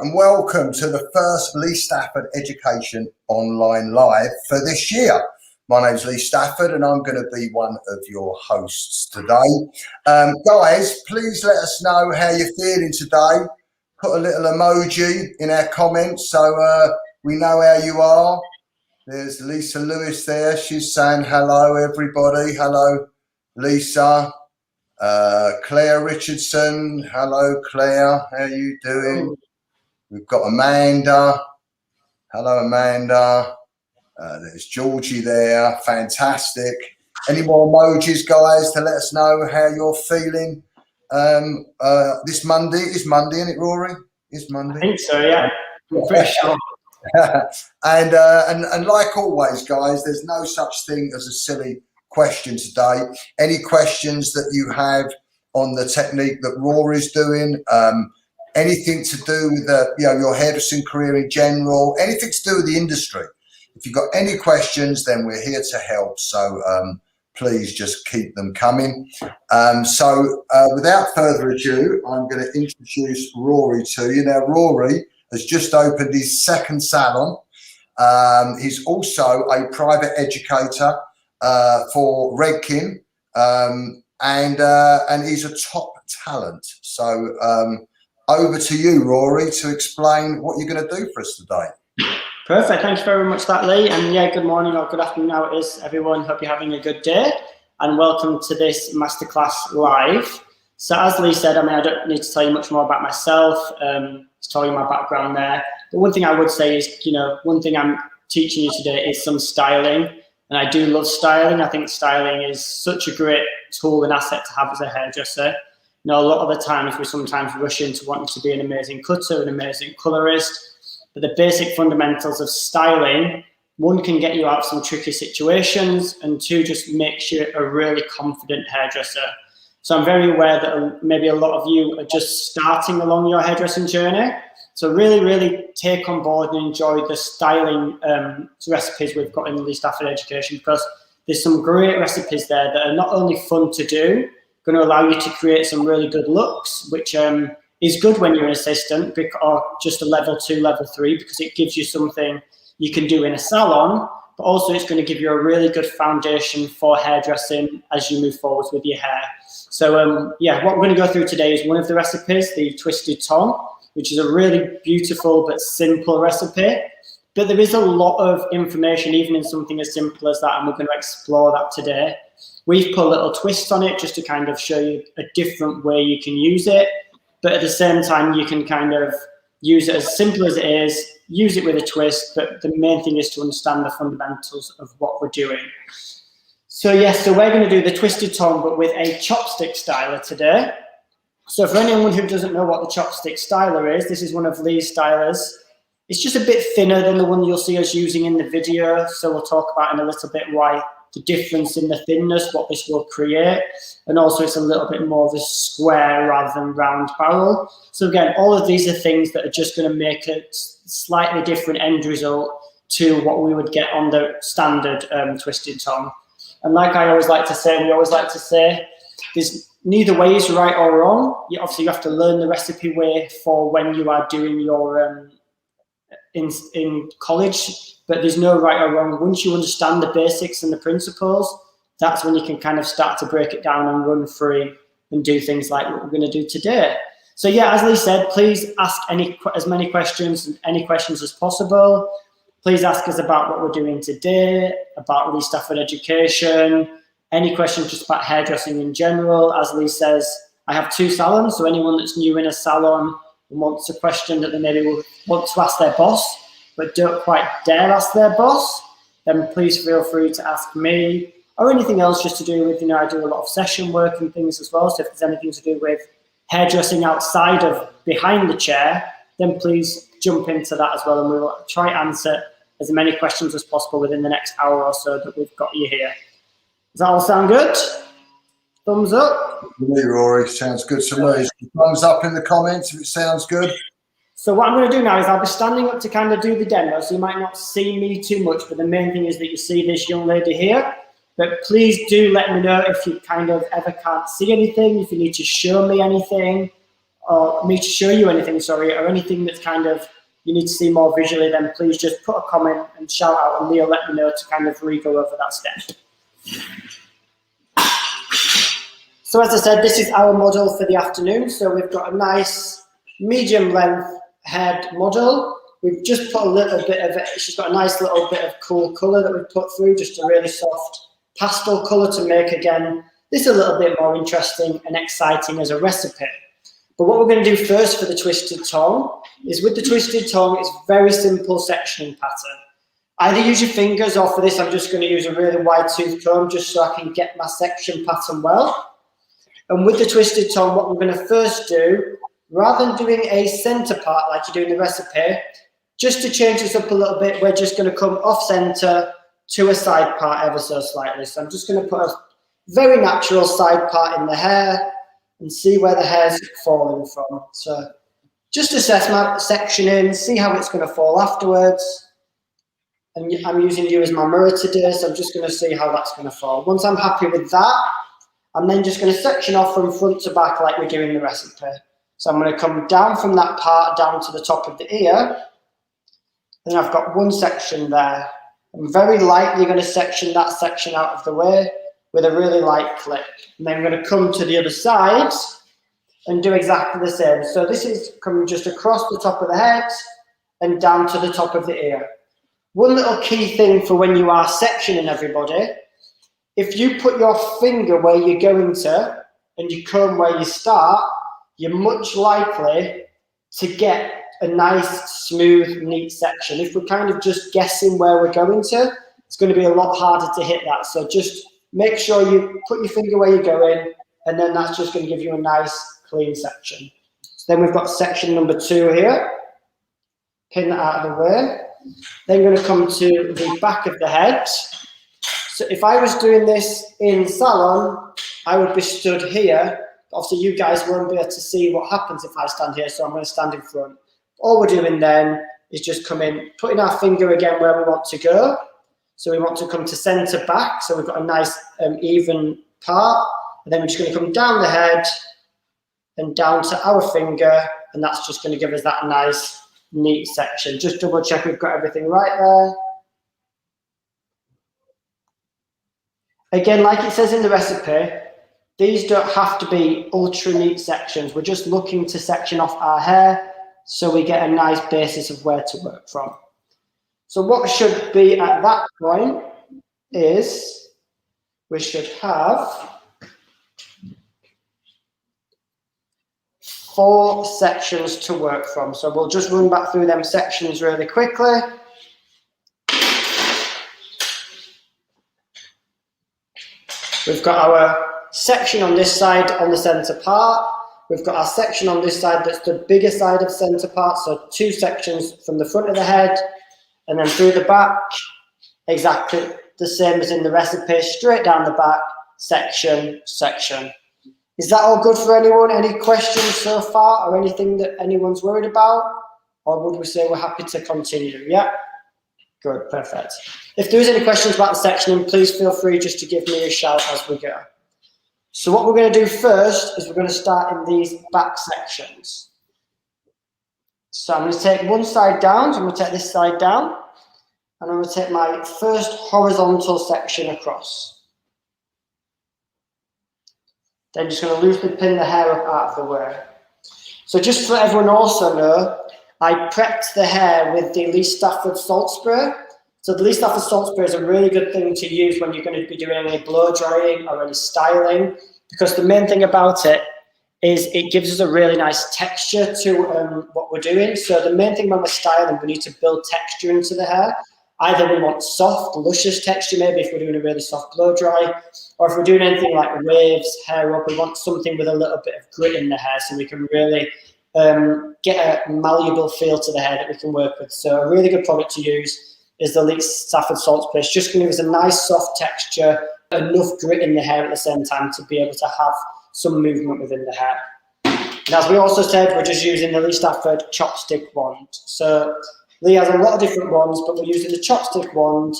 and welcome to the first Lee Stafford Education online live for this year. My name's Lee Stafford and I'm going to be one of your hosts today. Guys, please let us know how you're feeling today. Put a little emoji in our comments so we know how you are. There's Lisa Lewis there. She's saying hello, everybody. Hello, Lisa. Claire Richardson. Hello, Claire. How you doing? We've got Amanda. Hello, Amanda. There's Georgie there. Fantastic. Any more emojis, guys, to let us know how you're feeling this Monday? It's Monday, isn't it, Rory? It's Monday. I think so, yeah. I'm pretty sure. and like always, guys, there's no such thing as a silly question today. Any questions that you have on the technique that Rory's doing, anything to do with your hairdressing career in general, anything to do with the industry. If you've got any questions, then we're here to help. So please just keep them coming. Without further ado, I'm going to introduce Rory to you. Now, Rory has just opened his second salon. He's also a private educator for Redkin, and he's a top talent. So over to you, Rory, to explain what you're going to do for us today. Perfect. Thanks very much for that, Lee. And yeah, good morning or good afternoon now it is, everyone. Hope you're having a good day. And welcome to this Masterclass Live. So as Lee said, I don't need to tell you much more about myself. Just tell you my background there. But one thing I would say is, one thing I'm teaching you today is some styling. And I do love styling. I think styling is such a great tool and asset to have as a hairdresser. A lot of the times we sometimes rush into wanting to be an amazing cutter, an amazing colorist. But the basic fundamentals of styling, one, can get you out of some tricky situations, and two, just makes you a really confident hairdresser. So I'm very aware that maybe a lot of you are just starting along your hairdressing journey. So really, really take on board and enjoy the styling recipes we've got in Lee Stafford Education, because there's some great recipes there that are not only fun to do, going to allow you to create some really good looks, which is good when you're an assistant or just a level 2, level 3, because it gives you something you can do in a salon, but also it's going to give you a really good foundation for hairdressing as you move forward with your hair. So what we're going to go through today is one of the recipes, the Twisted Tong, which is a really beautiful but simple recipe. But there is a lot of information, even in something as simple as that, and we're going to explore that today. We've put a little twist on it just to kind of show you a different way you can use it. But at the same time, you can kind of use it as simple as it is, use it with a twist, but the main thing is to understand the fundamentals of what we're doing. So yes, so we're going to do the Twisted Tong, but with a chopstick styler today. So for anyone who doesn't know what the chopstick styler is, this is one of Lee's stylers. It's just a bit thinner than the one you'll see us using in the video. So we'll talk about in a little bit why the difference in the thinness, what this will create. And also it's a little bit more of a square rather than round barrel. So again, all of these are things that are just going to make a slightly different end result to what we would get on the standard Twisted Tong. And like I always like to say, we always like to say, there's neither way is right or wrong. Obviously you have to learn the recipe way for when you are doing your in college. But there's no right or wrong. Once you understand the basics and the principles, that's when you can kind of start to break it down and run free and do things like what we're going to do today. So yeah, as Lee said, please ask as many questions and any questions as possible. Please ask us about what we're doing today, about Lee Stafford Education, any questions just about hairdressing in general. As Lee says, I have 2 salons, so anyone that's new in a salon and wants a question that they maybe will want to ask their boss, but don't quite dare ask their boss, then please feel free to ask me, or anything else just to do with, I do a lot of session work and things as well. So if there's anything to do with hairdressing outside of behind the chair, then please jump into that as well. And we will try and answer as many questions as possible within the next hour or so that we've got you here. Does that all sound good? Thumbs up? Me, Rory, sounds good to me. Thumbs up in the comments if it sounds good. So what I'm going to do now is I'll be standing up to kind of do the demo, so you might not see me too much, but the main thing is that you see this young lady here. But please do let me know if you kind of ever can't see anything, if you need to show me anything, or me to show you anything, or anything that's kind of you need to see more visually, then please just put a comment and shout out, and Lee will let me know to kind of re-go over that step. So as I said, this is our model for the afternoon. So we've got a nice medium length head model. We've just put a little bit of it. She's got a nice little bit of cool colour that we've put through, just a really soft pastel colour to make, again, this a little bit more interesting and exciting as a recipe. But what we're going to do first for the Twisted Tong is, with the Twisted Tong, it's very simple sectioning pattern. Either use your fingers, or for this I'm just going to use a really wide tooth comb just so I can get my section pattern well. And with the Twisted Tong, what we're going to first do, rather than doing a centre part like you do in the recipe, just to change this up a little bit, we're just going to come off centre to a side part ever so slightly. So I'm just going to put a very natural side part in the hair and see where the hair's falling from. So just assess my sectioning, see how it's going to fall afterwards. And I'm using you as my mirror today, so I'm just going to see how that's going to fall. Once I'm happy with that, I'm then just going to section off from front to back like we do in the recipe. So I'm going to come down from that part down to the top of the ear. And I've got one section there. I'm very lightly going to section that section out of the way with a really light clip. And then I'm going to come to the other side and do exactly the same. So this is coming just across the top of the head and down to the top of the ear. One little key thing for when you are sectioning everybody, if you put your finger where you're going to and you comb where you start, you're much likely to get a nice, smooth, neat section. If we're kind of just guessing where we're going to, it's going to be a lot harder to hit that. So just make sure you put your finger where you're going, and then that's just going to give you a nice, clean section. So then we've got section number 2 here. Pin that out of the way. Then we're going to come to the back of the head. So if I was doing this in salon, I would be stood here. Obviously, you guys won't be able to see what happens if I stand here, so I'm going to stand in front. All we're doing then is just come in, putting our finger again where we want to go. So we want to come to centre back, so we've got a nice even part. And then we're just going to come down the head and down to our finger, and that's just going to give us that nice, neat section. Just double check we've got everything right there. Again, like it says in the recipe, these don't have to be ultra neat sections. We're just looking to section off our hair so we get a nice basis of where to work from. So what should be at that point is we should have 4 sections to work from. So we'll just run back through them sections really quickly. We've got our section on this side on the centre part. We've got our section on this side that's the bigger side of centre part. So 2 sections from the front of the head and then through the back. Exactly the same as in the recipe, straight down the back, section, section. Is that all good for anyone? Any questions so far, or anything that anyone's worried about? Or would we say we're happy to continue? Yeah? Good, perfect. If there is any questions about the sectioning, please feel free just to give me a shout as we go. So what we're going to do first is we're going to start in these back sections. So I'm going to take one side down, so I'm going to take this side down, and I'm going to take my first horizontal section across. Then just going to loosely pin the hair up out of the way. So just for everyone also know, I prepped the hair with the Lee Stafford salt spray. So the Lee Stafford salt spray is a really good thing to use when you're going to be doing any blow drying or any styling, because the main thing about it is it gives us a really nice texture to what we're doing. So the main thing when we're styling, we need to build texture into the hair. Either we want soft, luscious texture, maybe if we're doing a really soft blow dry, or if we're doing anything like waves, hair up, we want something with a little bit of grit in the hair so we can really get a malleable feel to the hair that we can work with. So a really good product to use is the Lee Stafford salt spray. It's just going to give us a nice soft texture, enough grit in the hair at the same time to be able to have some movement within the hair. And as we also said, we're just using the Lee Stafford Chopstick wand. So Lee has a lot of different wands, but we're using the Chopstick wand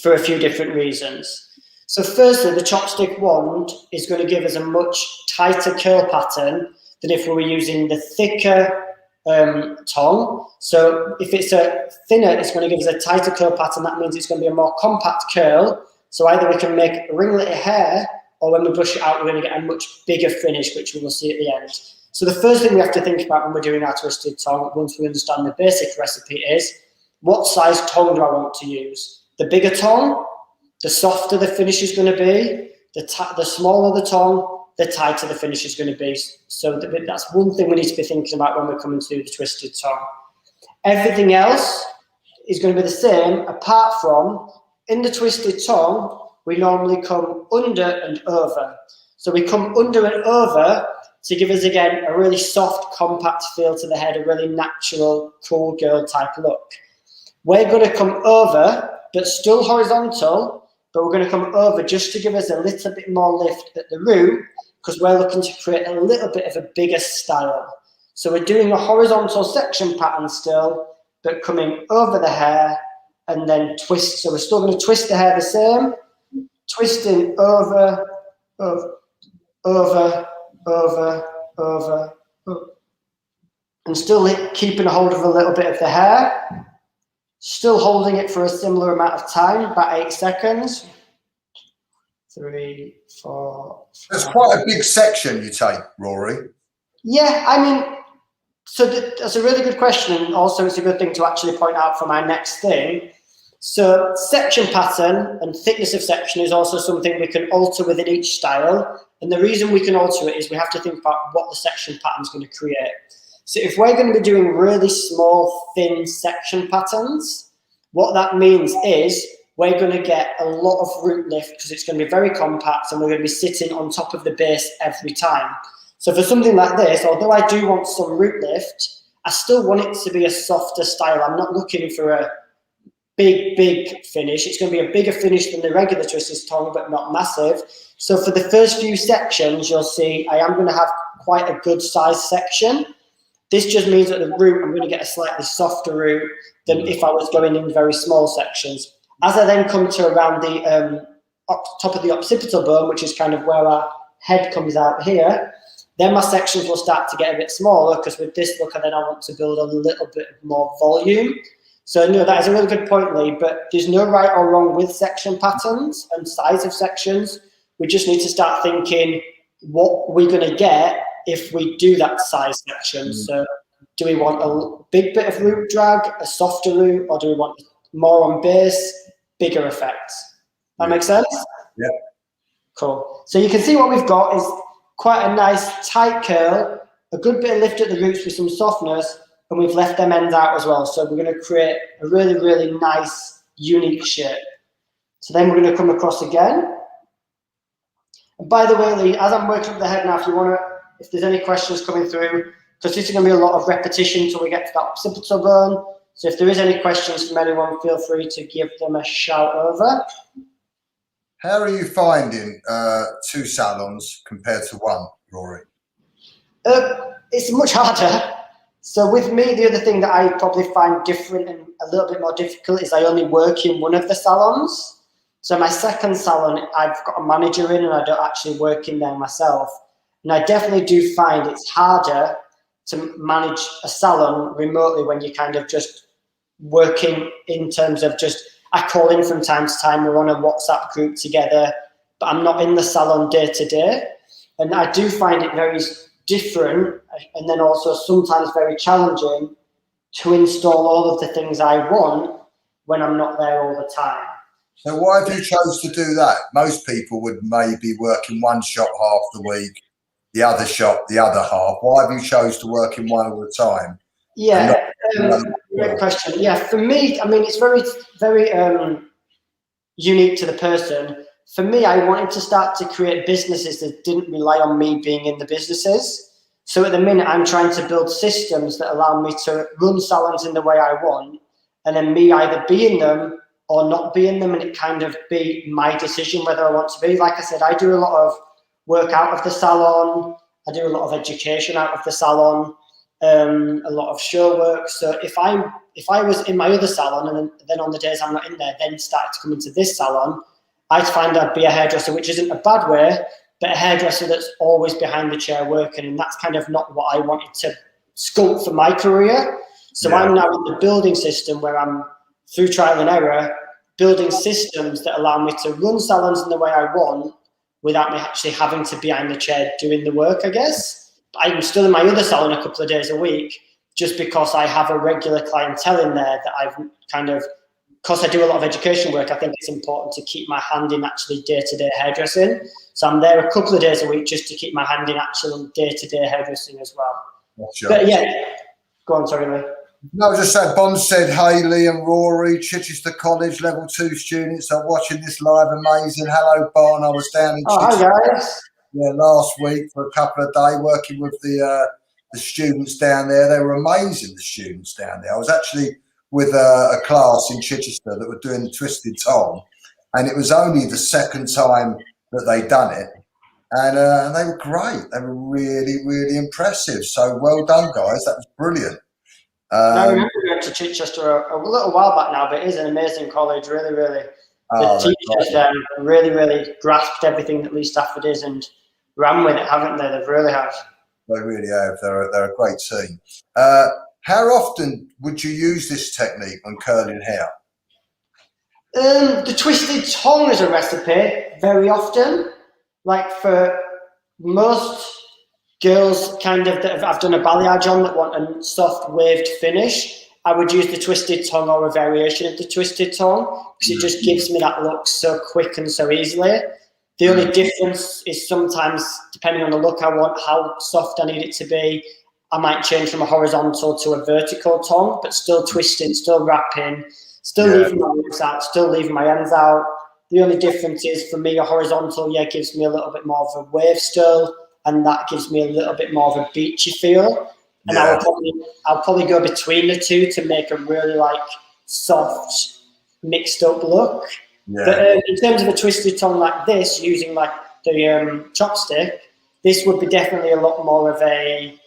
for a few different reasons. So firstly, the Chopstick wand is going to give us a much tighter curl pattern than if we were using the thicker tongue. So if it's a thinner, it's going to give us a tighter curl pattern. That means it's going to be a more compact curl. So either we can make ringlet hair, or when we brush it out, we're going to get a much bigger finish, which we will see at the end. So the first thing we have to think about when we're doing our twisted tongue, once we understand the basic recipe, is what size tongue do I want to use? The bigger tongue, the softer the finish is going to be. The smaller the tongue, the tighter the finish is going to be. So that's one thing we need to be thinking about when we're coming to the twisted tongue. Everything else is going to be the same, apart from in the twisted tongue, we normally come under and over. So we come under and over to give us, again, a really soft, compact feel to the head, a really natural, cool girl type look. We're going to come over, but still horizontal, but we're going to come over just to give us a little bit more lift at the root, because we're looking to create a little bit of a bigger style. So we're doing a horizontal section pattern still, but coming over the hair and then twist. So we're still going to twist the hair the same, twisting over, over, over, over, over, and still keeping a hold of a little bit of the hair, still holding it for a similar amount of time, about 8 seconds. 3, 4, 5. That's quite a big section you take, Rory. Yeah, I mean, so that's a really good question, and also it's a good thing to actually point out for my next thing. So section pattern and thickness of section is also something we can alter within each style. And the reason we can alter it is we have to think about what the section pattern is going to create. So if we're going to be doing really small, thin section patterns, what that means is we're going to get a lot of root lift because it's going to be very compact and we're going to be sitting on top of the base every time. So for something like this, although I do want some root lift, I still want it to be a softer style. I'm not looking for a big finish. It's going to be a bigger finish than the regular twisted tongue, but not massive. So for the first few sections, you'll see I am going to have quite a good size section. This just means that the root, I'm going to get a slightly softer root than if I was going in very small sections. As I then come to around the top of the occipital bone, which is kind of where our head comes out here, then my sections will start to get a bit smaller because with this look, then I want to build a little bit more volume. So no, that is a really good point, Lee, but there's no right or wrong with section patterns and size of sections. We just need to start thinking what we're going to get if we do that size section. So do we want a big bit of root drag, a softer root, or do we want more on base, bigger effects? That makes sense? Yeah. Cool. So you can see what we've got is quite a nice tight curl, a good bit of lift at the roots with some softness, and we've left them ends out as well. So we're going to create a really, really nice, unique shape. So then we're going to come across again. And by the way, Lee, as I'm working up the head now, if there's any questions coming through, because this is going to be a lot of repetition until we get to that occipital bone. So if there is any questions from anyone, feel free to give them a shout over. How are you finding 2 salons compared to 1, Rory? It's much harder. So with me, the other thing that I probably find different and a little bit more difficult is I only work in one of the salons. So my second salon, I've got a manager in and I don't actually work in there myself. And I definitely do find it's harder to manage a salon remotely when you're kind of just working in terms of just, I call in from time to time, we're on a WhatsApp group together, but I'm not in the salon day to day. And I do find it very different and then also sometimes very challenging to install all of the things I want when I'm not there all the time. So why have you chose to do that? Most people would maybe work in one shop half the week, the other shop the other half. Why have you chose to work in one all the time? Yeah, great question. Yeah, for me, I mean, it's very, very unique to the person. For me, I wanted to start to create businesses that didn't rely on me being in the businesses. So at the minute, I'm trying to build systems that allow me to run salons in the way I want, and then me either be in them or not be in them, and it kind of be my decision whether I want to be. Like I said, I do a lot of work out of the salon. I do a lot of education out of the salon, a lot of show work. So if I was in my other salon and then on the days I'm not in there, then started to come into this salon, I'd find I'd be a hairdresser, which isn't a bad way. but a hairdresser that's always behind the chair working, and that's kind of not what I wanted to sculpt for my career. So I'm now in the building system where I'm, through trial and error, building systems that allow me to run salons in the way I want without me actually having to be behind the chair doing the work, I guess. I'm still in my other salon a couple of days a week just because I have a regular clientele in there that I've kind of, because I do a lot of education work, I think it's important to keep my hand in actually day-to-day hairdressing. So I'm there a couple of days a week just to keep my hand in actual day-to-day hairdressing as well. Sure. But yeah, go on, sorry, Lee. No, just that Bond said, hey, Lee and Rory, Chichester College Level 2 students are watching this live. Amazing. Hello, Bon. I was down in Chichester Hi, guys. last week for a couple of days working with the students down there. They were amazing, the students down there. I was actually with a class in Chichester that were doing the Twisted Tong, and it was only the second time that they'd done it. And they were great. They were really, really impressive. So well done, guys. That was brilliant. I remember going to Chichester a little while back now, but it is an amazing college, really, really. The teachers there really, really grasped everything that Lee Stafford is and ran with it, haven't they? They really have. They really have. They're a great team. How often would you use this technique when curling hair? The Twisted Tong is a recipe very often. Like for most girls kind of that I've done a balayage on that want a soft waved finish, I would use the Twisted Tongue or a variation of the Twisted Tongue because it just gives me that look so quick and so easily. The only difference is sometimes, depending on the look I want, how soft I need it to be, I might change from a horizontal to a vertical tongue, but still twisting, still wrapping, still leaving my lips out, still leaving my ends out. The only difference is for me, a horizontal, gives me a little bit more of a wave still, and that gives me a little bit more of a beachy feel. And I'll probably go between the two to make a really like soft, mixed up look. Yeah. But in terms of a Twisted Tongue like this, using like the chopstick, this would be definitely a lot more of a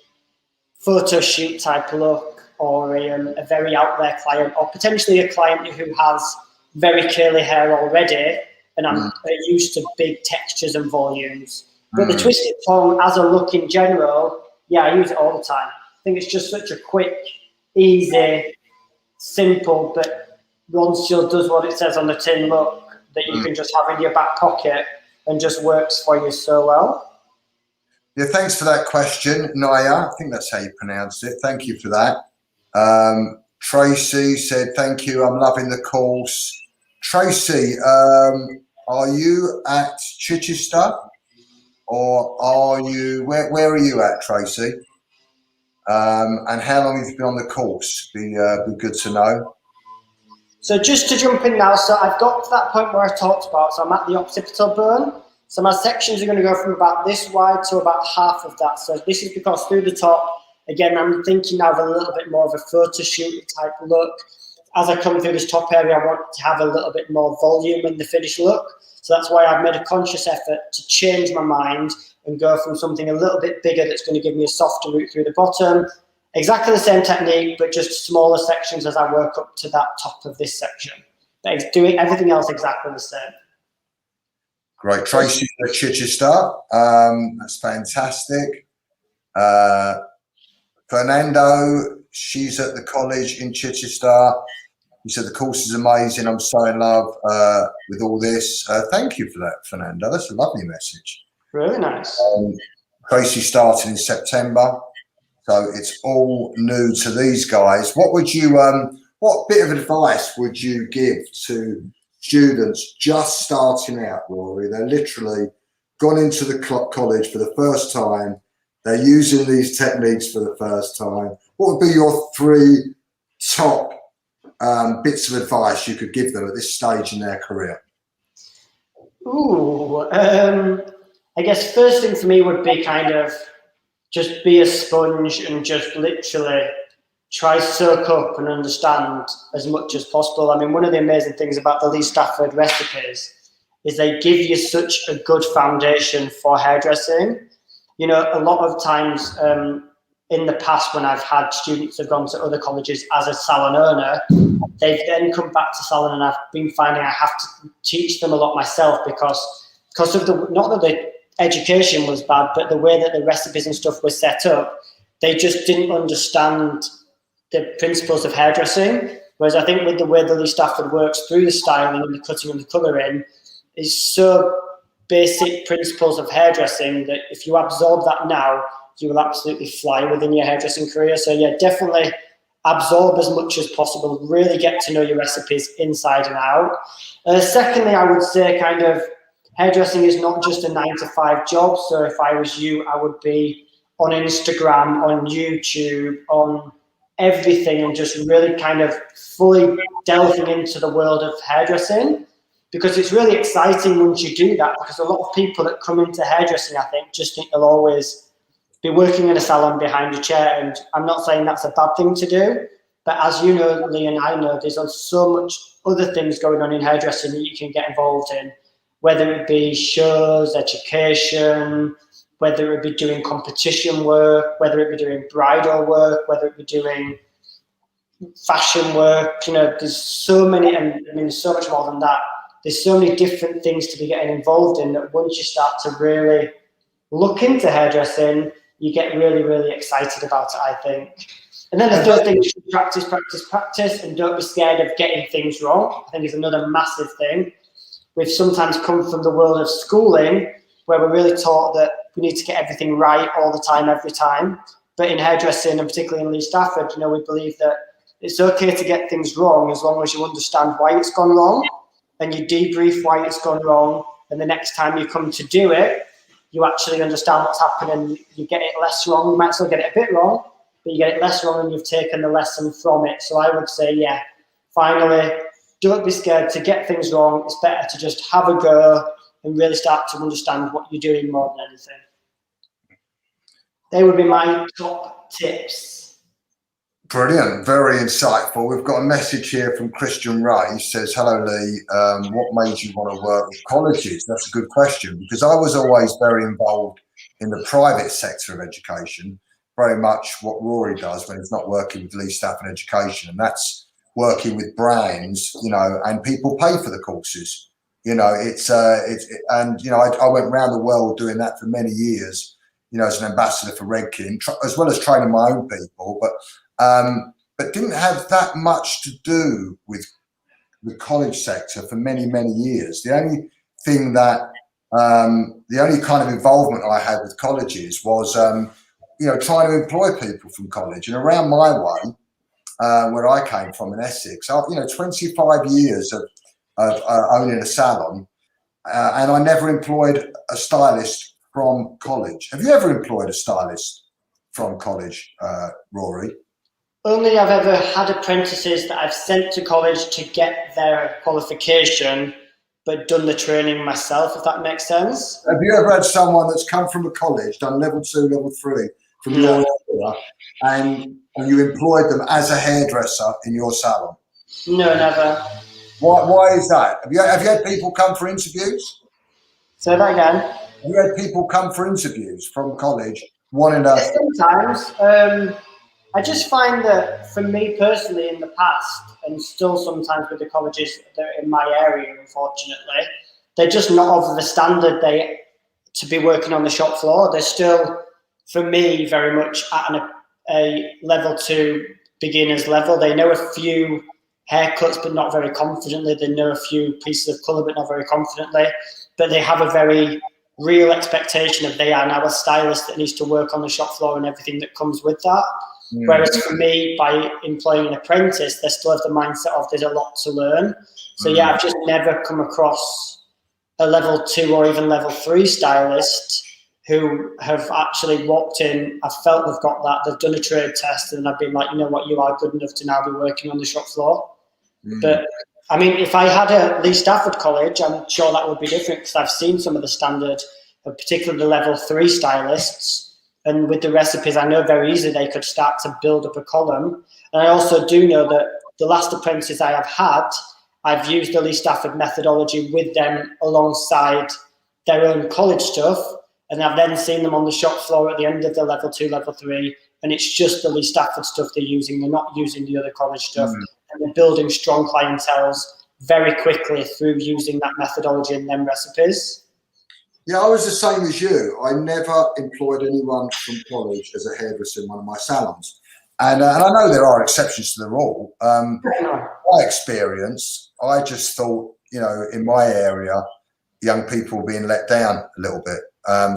photo shoot type look, or a very out there client, or potentially a client who has very curly hair already, and I'm used to big textures and volumes. But the Twisted Tongue as a look in general, I use it all the time. I think it's just such a quick, easy, simple, but once still does what it says on the tin look that you can just have in your back pocket and just works for you so well. Yeah, thanks for that question, Naya. I think that's how you pronounced it. Thank you for that. Tracy said, thank you, I'm loving the course. Tracy, are you at Chichester? Or are you, where are you at, Tracy? And how long have you been on the course? Be good to know. So just to jump in now, so I've got to that point where I talked about, so I'm at the occipital bone. So my sections are going to go from about this wide to about half of that. So this is because through the top, again, I'm thinking now of a little bit more of a photo shoot type look. As I come through this top area, I want to have a little bit more volume in the finished look. So that's why I've made a conscious effort to change my mind and go from something a little bit bigger that's going to give me a softer route through the bottom. Exactly the same technique, but just smaller sections as I work up to that top of this section. But doing everything else exactly the same. Great. Tracy at Chichester. That's fantastic. Fernando, she's at the college in Chichester. He said the course is amazing. I'm so in love with all this. Thank you for that, Fernando. That's a lovely message. Really nice. Tracy started in September, so it's all new to these guys. What would you, what bit of advice would you give to students just starting out, Rory? They're literally gone into the college for the first time. They're using these techniques for the first time. What would be your 3 top bits of advice you could give them at this stage in their career? I guess first thing for me would be kind of just be a sponge and just literally try soak up and understand as much as possible. I mean, one of the amazing things about the Lee Stafford recipes is they give you such a good foundation for hairdressing. You know, a lot of times in the past when I've had students who've gone to other colleges as a salon owner, they've then come back to salon and I've been finding I have to teach them a lot myself because of the, not that education was bad, but the way that the recipes and stuff were set up, they just didn't understand the principles of hairdressing. Whereas I think with the way that Lee Stafford works through the styling and the cutting and the colouring, is so basic principles of hairdressing that if you absorb that now, you will absolutely fly within your hairdressing career. So yeah, definitely absorb as much as possible, really get to know your recipes inside and out. Secondly, I would say kind of hairdressing is not just a 9-to-5 job. So if I was you, I would be on Instagram, on YouTube, on everything, and just really kind of fully delving into the world of hairdressing, because it's really exciting once you do that, because a lot of people that come into hairdressing, I think, just think they'll always be working in a salon behind a chair. And I'm not saying that's a bad thing to do, but as you know, Lee, and I know, there's so much other things going on in hairdressing that you can get involved in, whether it be shows, education, whether it be doing competition work, whether it be doing bridal work, whether it be doing fashion work. You know, there's so many, and I mean, so much more than that. There's so many different things to be getting involved in that once you start to really look into hairdressing, you get really, really excited about it, I think. And then the third thing is practice, practice, practice, and don't be scared of getting things wrong. I think is another massive thing. We've sometimes come from the world of schooling where we're really taught that we need to get everything right all the time, every time. But in hairdressing, and particularly in Lee Stafford, you know, we believe that it's okay to get things wrong as long as you understand why it's gone wrong and you debrief why it's gone wrong. And the next time you come to do it, you actually understand what's happening. You get it less wrong. You might still get it a bit wrong, but you get it less wrong and you've taken the lesson from it. So I would say, yeah, finally, don't be scared to get things wrong. It's better to just have a go and really start to understand what you're doing more than anything. They would be my top tips. Brilliant, very insightful. We've got a message here from Christian Ray. He says, hello, Lee. What made you want to work with colleges? That's a good question, because I was always very involved in the private sector of education, very much what Rory does when he's not working with Lee Stafford Education, and that's working with brands, you know, and people pay for the courses. You know, and you know, I went around the world doing that for many years, you know, as an ambassador for Redkin, as well as training my own people, but didn't have that much to do with the college sector for many, many years. The only thing that, the only kind of involvement I had with colleges was, you know, trying to employ people from college. And around my way, where I came from in Essex, you know, 25 years of owning a salon, and I never employed a stylist from college. Have you ever employed a stylist from college, Rory? Only I've ever had apprentices that I've sent to college to get their qualification, but done the training myself, if that makes sense. Have you ever had someone that's come from a college, done level 2, level 3 from your area, and you employed them as a hairdresser in your salon? No, never. Why is that? Have you had people come for interviews? Say that again. Have you had people come for interviews from college wanting to? Sometimes. I just find that for me personally in the past, and still sometimes with the colleges that are in my area, unfortunately, they're just not of the standard to be working on the shop floor. They're still, for me, very much at a level 2 beginner's level. They know a few haircuts, but not very confidently. They know a few pieces of colour, but not very confidently. But they have a very real expectation of they are now a stylist that needs to work on the shop floor and everything that comes with that. Mm. Whereas for me, by employing an apprentice, they still have the mindset of there's a lot to learn. So yeah, I've just never come across a level 2 or even level 3 stylist who have actually walked in, I've felt they've got that, they've done a trade test, and I've been like, you know what, you are good enough to now be working on the shop floor. But I mean, if I had a Lee Stafford College, I'm sure that would be different, because I've seen some of the standard, particularly the level 3 stylists. And with the recipes, I know very easily they could start to build up a column. And I also do know that the last apprentices I have had, I've used the Lee Stafford methodology with them alongside their own college stuff. And I've then seen them on the shop floor at the end of the level 2, level 3. And it's just the Lee Stafford stuff they're using. They're not using the other college stuff. And they're building strong clienteles very quickly through using that methodology and them recipes. Yeah, I was the same as you. I never employed anyone from college as a hairdresser in one of my salons. And I know there are exceptions to the rule. My experience, I just thought, in my area, young people were being let down a little bit. I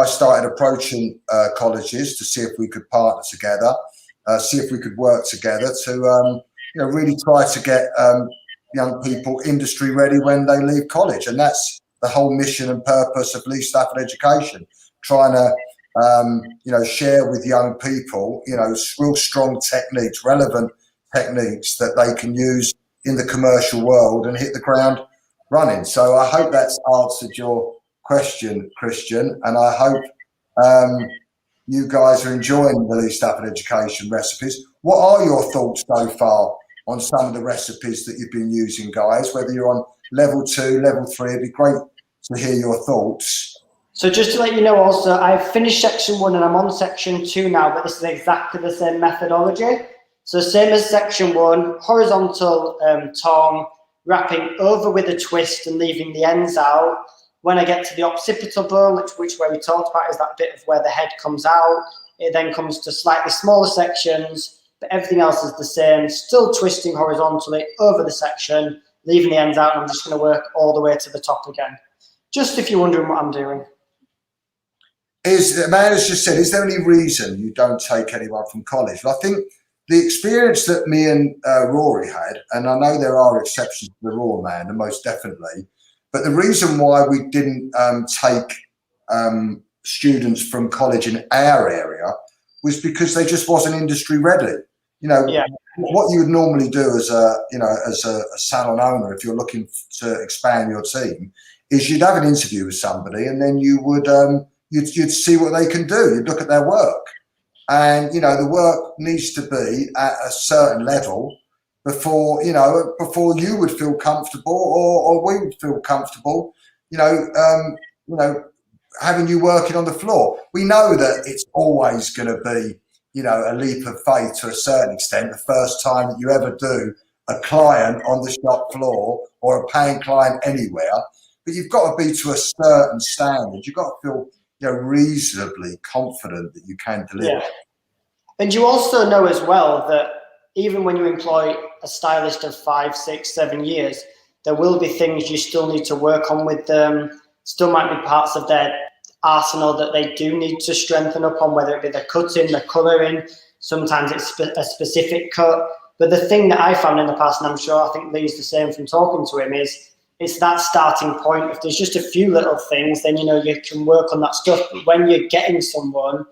started approaching colleges to see if we could partner together, see if we could work together to, really try to get young people industry ready when they leave college. And that's the whole mission and purpose of Lee Stafford Education, trying to, share with young people, real strong techniques, relevant techniques that they can use in the commercial world and hit the ground running. So I hope that's answered your question, Christian, and I hope you guys are enjoying the Lee Stafford Education recipes. What are your thoughts so far on some of the recipes that you've been using, guys? Whether you're on level 2, level 3, it'd be great to hear your thoughts. So just to let you know also, I've finished section 1 and I'm on section 2 now, but this is exactly the same methodology. So same as section 1, horizontal tongue, wrapping over with a twist and leaving the ends out. When I get to the occipital bone, which where we talked about is that bit of where the head comes out, it then comes to slightly smaller sections, but everything else is the same, still twisting horizontally over the section, leaving the ends out, and I'm just going to work all the way to the top again. Just if you're wondering what I'm doing. Amanda's just said, is there any reason you don't take anyone from college? Well, I think the experience that me and Rory had, and I know there are exceptions to the rule, Amanda, most definitely, but the reason why we didn't take students from college in our area was because they just wasn't industry ready. What you would normally do as a salon owner, if you're looking to expand your team, is you'd have an interview with somebody, and then you would you'd see what they can do. You'd look at their work, and the work needs to be at a certain level before you would feel comfortable, or we would feel comfortable. Having you working on the floor. We know that it's always going to be a leap of faith to a certain extent the first time that you ever do a client on the shop floor or a paying client anywhere. But you've got to be to a certain standard. You've got to feel reasonably confident that you can deliver. Yeah. And you also know as well that even when you employ a stylist of 5, 6, 7 years, there will be things you still need to work on with them. Still might be parts of their arsenal that they do need to strengthen up on, whether it be the cutting, the colouring. Sometimes it's a specific cut. But the thing that I found in the past, and I'm sure I think Lee's the same from talking to him, is it's that starting point. If there's just a few little things, then you can work on that stuff. But when you're getting someone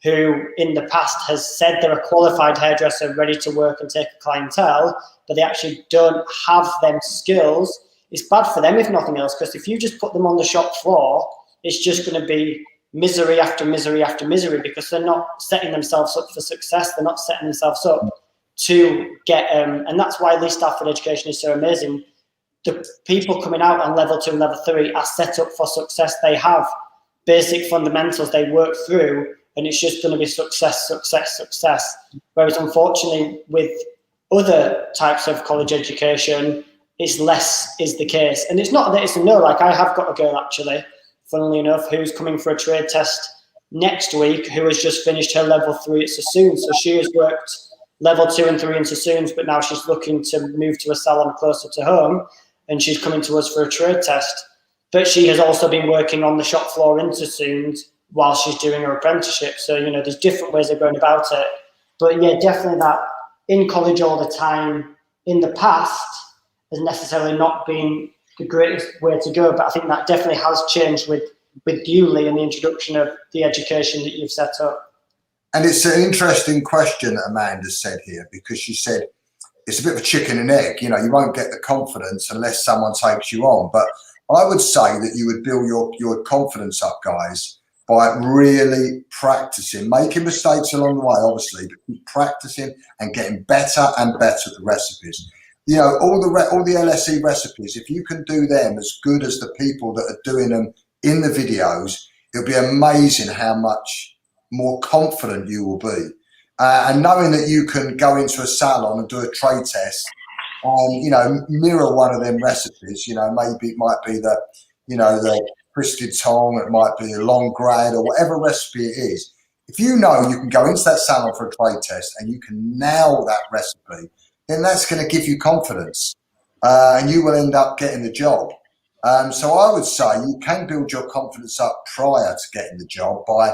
who in the past has said they're a qualified hairdresser ready to work and take a clientele, but they actually don't have them skills, it's bad for them if nothing else, because if you just put them on the shop floor, it's just going to be misery after misery after misery, because they're not setting themselves up for success. They're not setting themselves up to get, and that's why Lee Stafford Education is so amazing. The people coming out on level 2 and level 3 are set up for success. They have basic fundamentals they work through, and it's just going to be success, success, success. Whereas unfortunately with other types of college education, it's less is the case. And it's not that it's a no, like I have got a girl actually, funnily enough, who's coming for a trade test next week, who has just finished her level 3 at Sassoon. So she has worked level 2 and 3 in Sassoon's, but now she's looking to move to a salon closer to home, and she's coming to us for a trade test. But she has also been working on the shop floor in Sassoon's while she's doing her apprenticeship. So, there's different ways of going about it. But yeah, definitely that in college all the time in the past has necessarily not been the greatest way to go. But I think that definitely has changed with you, Lee, and the introduction of the education that you've set up. And it's an interesting question that Amanda said here, because she said it's a bit of a chicken and egg. You won't get the confidence unless someone takes you on. But I would say that you would build your confidence up, guys, by really practicing, making mistakes along the way, obviously, but keep practicing and getting better and better at the recipes. All the LSE recipes, if you can do them as good as the people that are doing them in the videos, it'll be amazing how much more confident you will be. And knowing that you can go into a salon and do a trade test and, mirror one of them recipes, maybe it might be the the Twisted Tong, it might be a long grade or whatever recipe it is. If you know you can go into that salon for a trade test and you can nail that recipe, then that's going to give you confidence, and you will end up getting the job. So I would say you can build your confidence up prior to getting the job by,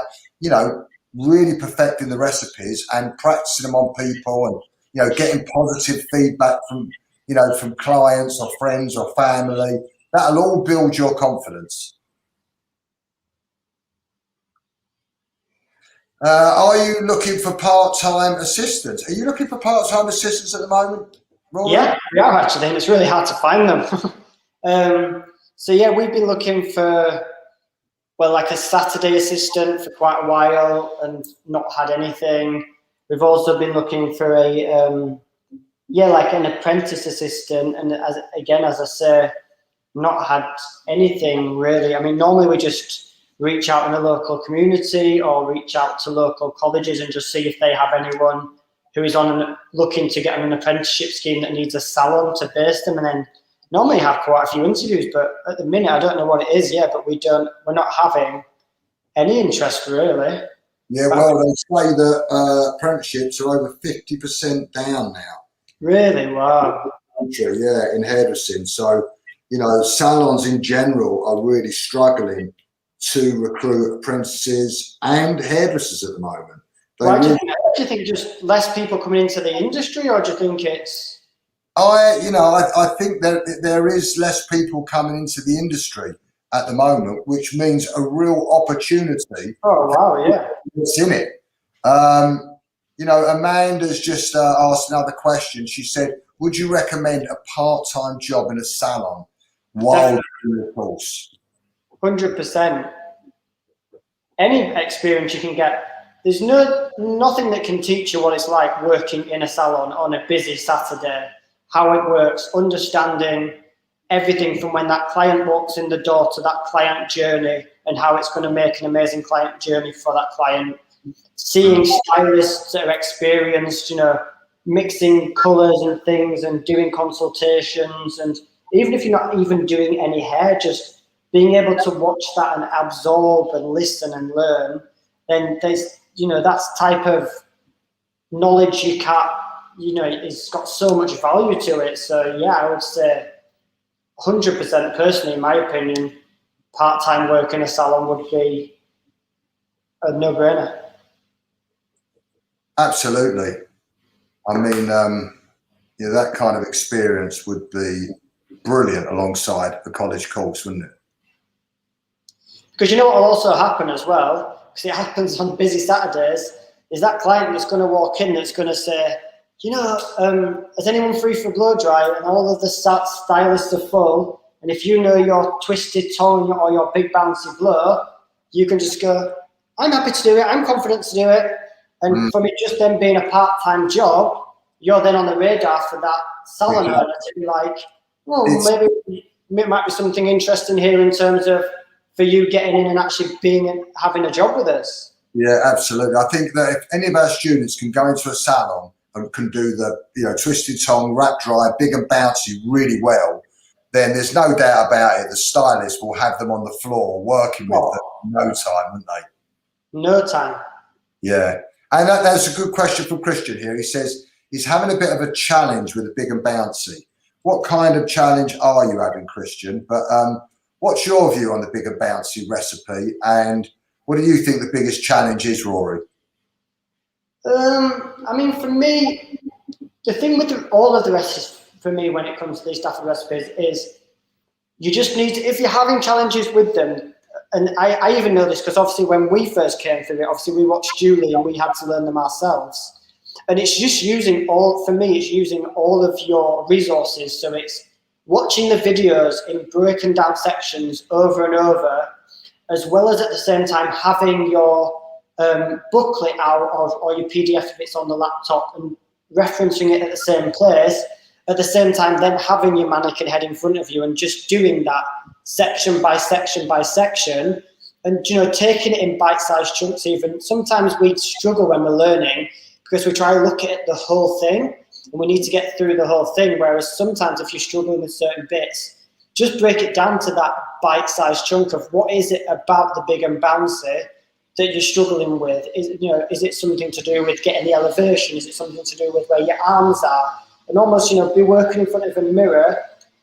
really perfecting the recipes and practicing them on people, and getting positive feedback from clients or friends or family. That'll all build your confidence. Are you looking for part-time assistants? Are you looking for part-time assistants at the moment, Rory? Yeah, we are actually, and it's really hard to find them. So yeah, we've been looking for, like a Saturday assistant for quite a while and not had anything. We've also been looking for like an apprentice assistant, and as I say, not had anything really. I mean, normally we just reach out in the local community or reach out to local colleges and just see if they have anyone who is looking to get on an apprenticeship scheme that needs a salon to base them, and then normally have quite a few interviews. But at the minute, I don't know what it is yet, but we're not having any interest really. Yeah, well, they say that apprenticeships are over 50% down now. Really? Wow. Yeah, in hairdressing. So, salons in general are really struggling to recruit apprentices and hairdressers at the moment. Why do you think just less people coming into the industry, or do you think it's? I think that there is less people coming into the industry at the moment, which means a real opportunity. Oh wow! Yeah, it's in it. Amanda's just asked another question. She said, "Would you recommend a part-time job in a salon while doing the course?" 100%. Any experience you can get. There's nothing that can teach you what it's like working in a salon on a busy Saturday, how it works, understanding everything from when that client walks in the door to that client journey and how it's going to make an amazing client journey for that client. Seeing stylists that are experienced, mixing colours and things and doing consultations, and even if you're not even doing any hair, just being able to watch that and absorb and listen and learn, then there's, that's type of knowledge you can't, it's got so much value to it. So yeah, I would say 100% personally, in my opinion, part-time work in a salon would be a no-brainer. Absolutely. I mean, that kind of experience would be brilliant alongside a college course, wouldn't it? Because what will also happen as well, because it happens on busy Saturdays, is that client that's going to walk in that's going to say, is anyone free for blow dry? And all of the stylists are full. And if you know your Twisted Tongue or your big bouncy blow, you can just go, I'm happy to do it. I'm confident to do it. And from it just then being a part-time job, you're then on the radar for that salon owner to be like, well, maybe it might be something interesting here in terms of for you getting in and actually having a job with us. Yeah, absolutely. I think that if any of our students can go into a salon and can do the Twisted Tongue, wrap dry, big and bouncy really well, then there's no doubt about it, the stylist will have them on the floor working with them in no time, wouldn't they? No time. Yeah. And that's a good question from Christian here. He says he's having a bit of a challenge with the big and bouncy. What kind of challenge are you having, Christian? But what's your view on the big and bouncy recipe? And what do you think the biggest challenge is, Rory? I mean, for me, the thing with all of the recipes, for me, when it comes to these Stafford recipes, is you just need to, if you're having challenges with them, and I even know this because obviously when we first came through it, obviously we watched Julie and we had to learn them ourselves. And it's just using using all of your resources. So it's watching the videos in broken down sections over and over, as well as at the same time having your booklet out or your PDF if it's on the laptop and referencing it at the same place. At the same time, then having your mannequin head in front of you and just doing that section by section by section, and taking it in bite-sized chunks. Even sometimes we struggle when we're learning because we try to look at the whole thing and we need to get through the whole thing. Whereas sometimes if you're struggling with certain bits, just break it down to that bite-sized chunk of what is it about the big and bouncy that you're struggling with. Is it something to do with getting the elevation? Is it something to do with where your arms are? And almost, be working in front of a mirror,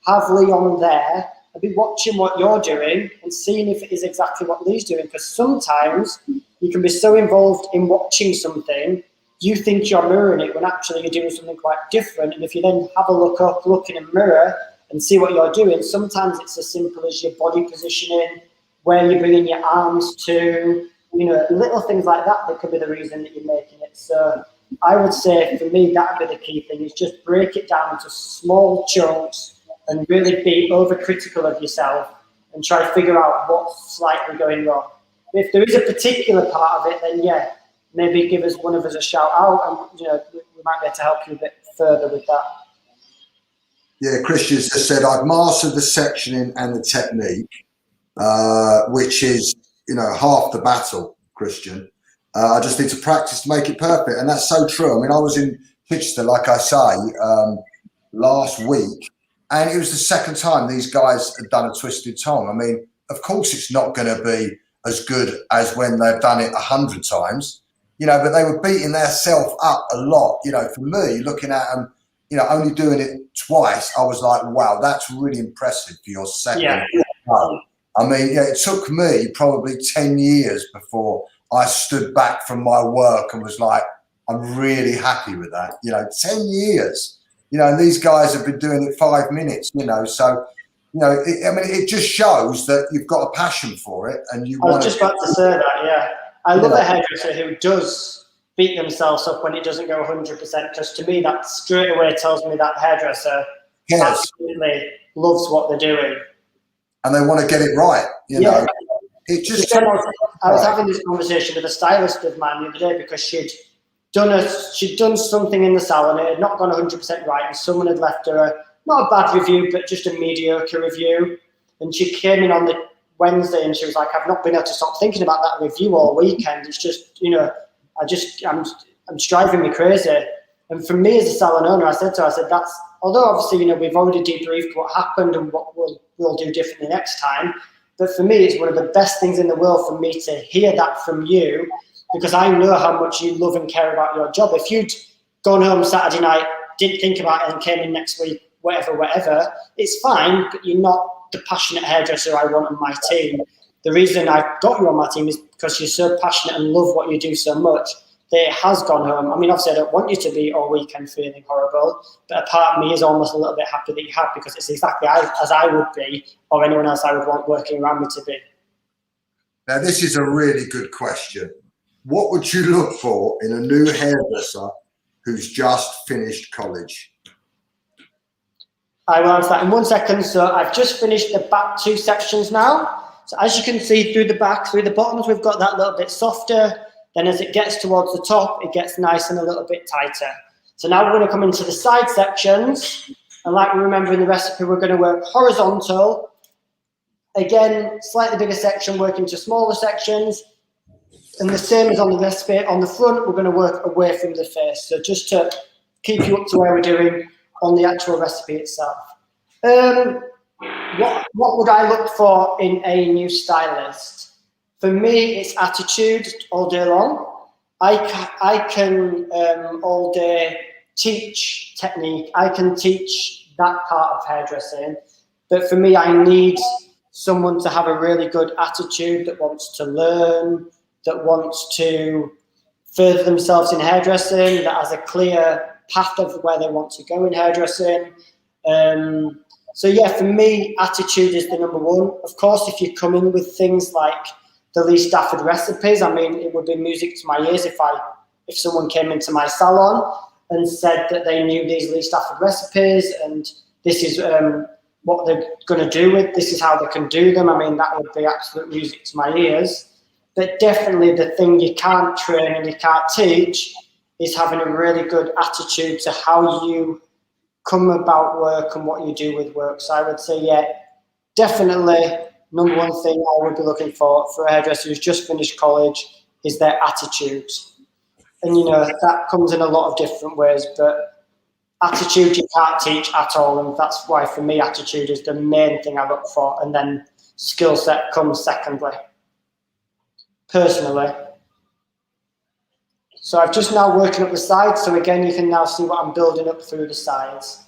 have Lee on there, and be watching what you're doing and seeing if it is exactly what Lee's doing. Because sometimes you can be so involved in watching something, you think you're mirroring it when actually you're doing something quite different. And if you then have a look in a mirror and see what you're doing, sometimes it's as simple as your body positioning, where you're bringing your arms to, little things like that could be the reason that you're making it. So I would say for me, that would be the key thing, is just break it down into small chunks and really be overcritical of yourself and try to figure out what's slightly going wrong. If there is a particular part of it, then yeah, maybe give one of us a shout out, and we might be able to help you a bit further with that. Yeah, Christian's just said, I've mastered the sectioning and the technique, which is, half the battle, Christian. I just need to practice to make it perfect. And that's so true. I mean, I was in Chichester, like I say, last week, and it was the second time these guys had done a Twisted Tong. I mean, of course, it's not going to be as good as when they've done it 100 times, but they were beating themselves up a lot. For me, looking at them, only doing it twice, I was like, wow, that's really impressive for your second time. I mean, it took me probably 10 years before I stood back from my work and was like, I'm really happy with that. 10 years, and these guys have been doing it 5 minutes, so, it just shows that you've got a passion for it. And I was just about to say that, yeah. I love a hairdresser who does beat themselves up when it doesn't go 100%, because to me, that straight away tells me that hairdresser absolutely loves what they're doing. And they want to get it right, It just. I was having this conversation with a stylist of mine the other day, because she'd done something in the salon, it had not gone 100% right, and someone had left her not a bad review, but just a mediocre review. And she came in on the Wednesday and she was like, I've not been able to stop thinking about that review all weekend. It's just, I'm driving me crazy. And for me as a salon owner, I said that's, although obviously, we've already debriefed what happened and what we'll do differently next time. But for me, it's one of the best things in the world for me to hear that from you, because I know how much you love and care about your job. If you'd gone home Saturday night, didn't think about it, and came in next week, whatever, it's fine, but you're not the passionate hairdresser I want on my team. The reason I've got you on my team is because you're so passionate and love what you do so much that it has gone home. I mean, obviously, I don't want you to be all weekend feeling horrible, but a part of me is almost a little bit happy that you have, because it's exactly as I would be, or anyone else I would want working around me to be. Now, this is a really good question. What would you look for in a new hairdresser who's just finished college? I will answer that in 1 second. So I've just finished the back 2 sections now. So as you can see through the bottoms, we've got that little bit softer. Then as it gets towards the top, it gets nice and a little bit tighter. So now we're going to come into the side sections. And like we remember in the recipe, we're going to work horizontal. Again, slightly bigger section, work into smaller sections. And the same as on the recipe, on the front, we're going to work away from the face. So just to keep you up to where we're doing on the actual recipe itself. What would I look for in a new stylist? For me, it's attitude all day long. I can all day teach technique. I can teach that part of hairdressing. But for me, I need someone to have a really good attitude, that wants to learn, that wants to further themselves in hairdressing, that has a clear path of where they want to go in hairdressing. So yeah, for me, attitude is the number one. Of course, if you come in with things like the Lee Stafford recipes, I mean, it would be music to my ears if someone came into my salon and said that they knew these Lee Stafford recipes and this is what they're going to do with, this is how they can do them. I mean, that would be absolute music to my ears. But definitely the thing you can't train and you can't teach is having a really good attitude to how you come about work and what you do with work. So I would say, yeah, definitely number one thing I would be looking for a hairdresser who's just finished college is their attitude. And, you know, that comes in a lot of different ways, but attitude you can't teach at all, and that's why for me attitude is the main thing I look for, and then skill set comes secondly, personally. So I've just now working up the sides, so again you can now see what I'm building up through the sides.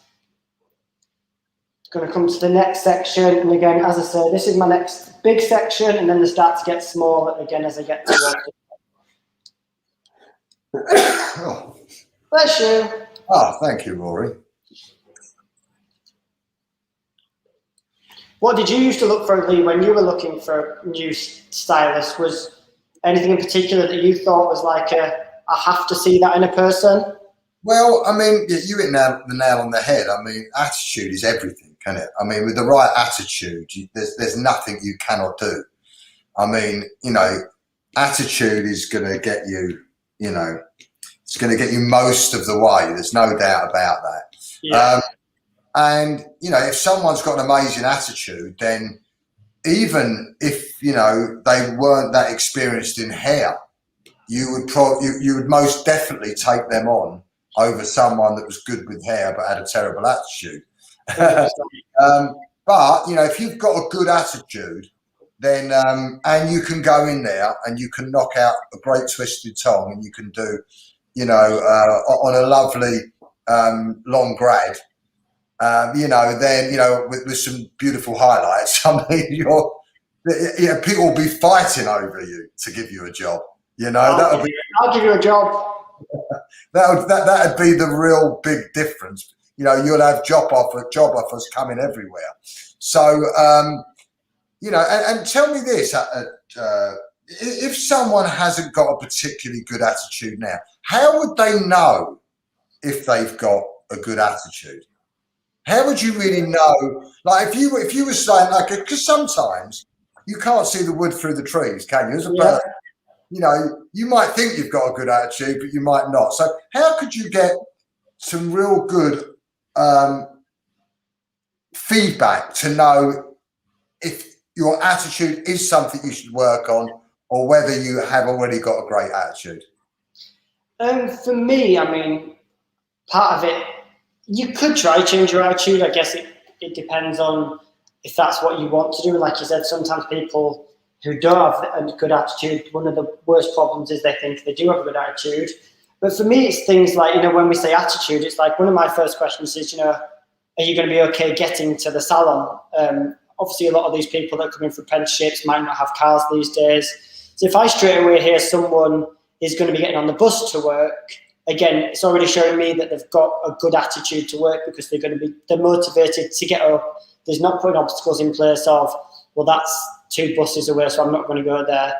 Going to come to the next section, and again, as I say, this is my next big section, and then they start to get smaller again as I get towards Oh. Bless you. Oh, thank you, Rory. What did you used to look for, Lee, when you were looking for a new stylist? Was anything in particular that you thought was like I have to see that in a person? Well, I mean, you hit the nail on the head. I mean, attitude is everything, can it? I mean, with the right attitude, there's nothing you cannot do. I mean, you know, attitude is going to get you, you know, it's going to get you most of the way. There's no doubt about that. Yeah. And, you know, if someone's got an amazing attitude, then even if, you know, they weren't that experienced in hair, you would most definitely take them on over someone that was good with hair but had a terrible attitude. But, you know, if you've got a good attitude, then and you can go in there and you can knock out a great twisted tongue, and you can do, you know, on a lovely long grad, you know, then, you know, with some beautiful highlights, I mean, people will be fighting over you to give you a job. You know, I'll give you a job. That'd be the real big difference. You know, you'll have job offers coming everywhere. So, you know, and tell me this: if someone hasn't got a particularly good attitude now, how would they know if they've got a good attitude? How would you really know? Like, if you were saying, like, because sometimes you can't see the wood through the trees, can you? As a person, you know, you might think you've got a good attitude, but you might not. So how could you get some real good feedback to know if your attitude is something you should work on, or whether you have already got a great attitude? For me, I mean, part of it, you could try to change your attitude. I guess it depends on if that's what you want to do. Like you said, sometimes people who don't have a good attitude, one of the worst problems is they think they do have a good attitude. But for me, it's things like, you know, when we say attitude, it's like one of my first questions is, you know, are you going to be okay getting to the salon? Obviously, a lot of these people that come in for apprenticeships might not have cars these days. So if I straight away hear someone is going to be getting on the bus to work, again, it's already showing me that they've got a good attitude to work, because they're motivated to get up. There's not putting obstacles in place of, well, that's 2 buses away, so I'm not going to go there.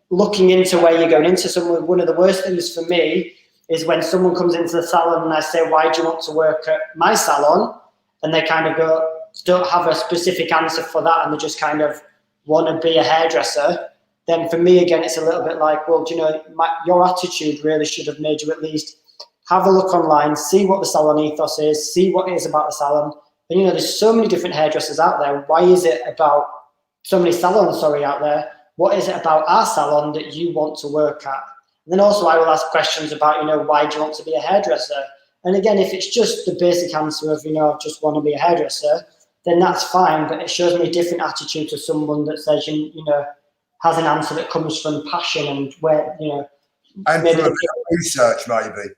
Looking into where you're going into somewhere. One of the worst things for me is when someone comes into the salon and I say, why do you want to work at my salon? And they kind of don't have a specific answer for that, and they just kind of want to be a hairdresser. Then for me, again, it's a little bit like, well, do you know, your attitude really should have made you at least have a look online, see what the salon ethos is, see what it is about the salon. And, you know, there's so many different hairdressers out there. Why is it about so many salons, out there? What is it about our salon that you want to work at? And then also I will ask questions about, you know, why do you want to be a hairdresser? And again, if it's just the basic answer of, you know, I just want to be a hairdresser, then that's fine. But it shows me a different attitude to someone that says, you know, has an answer that comes from passion and where, you know. And maybe from research, maybe.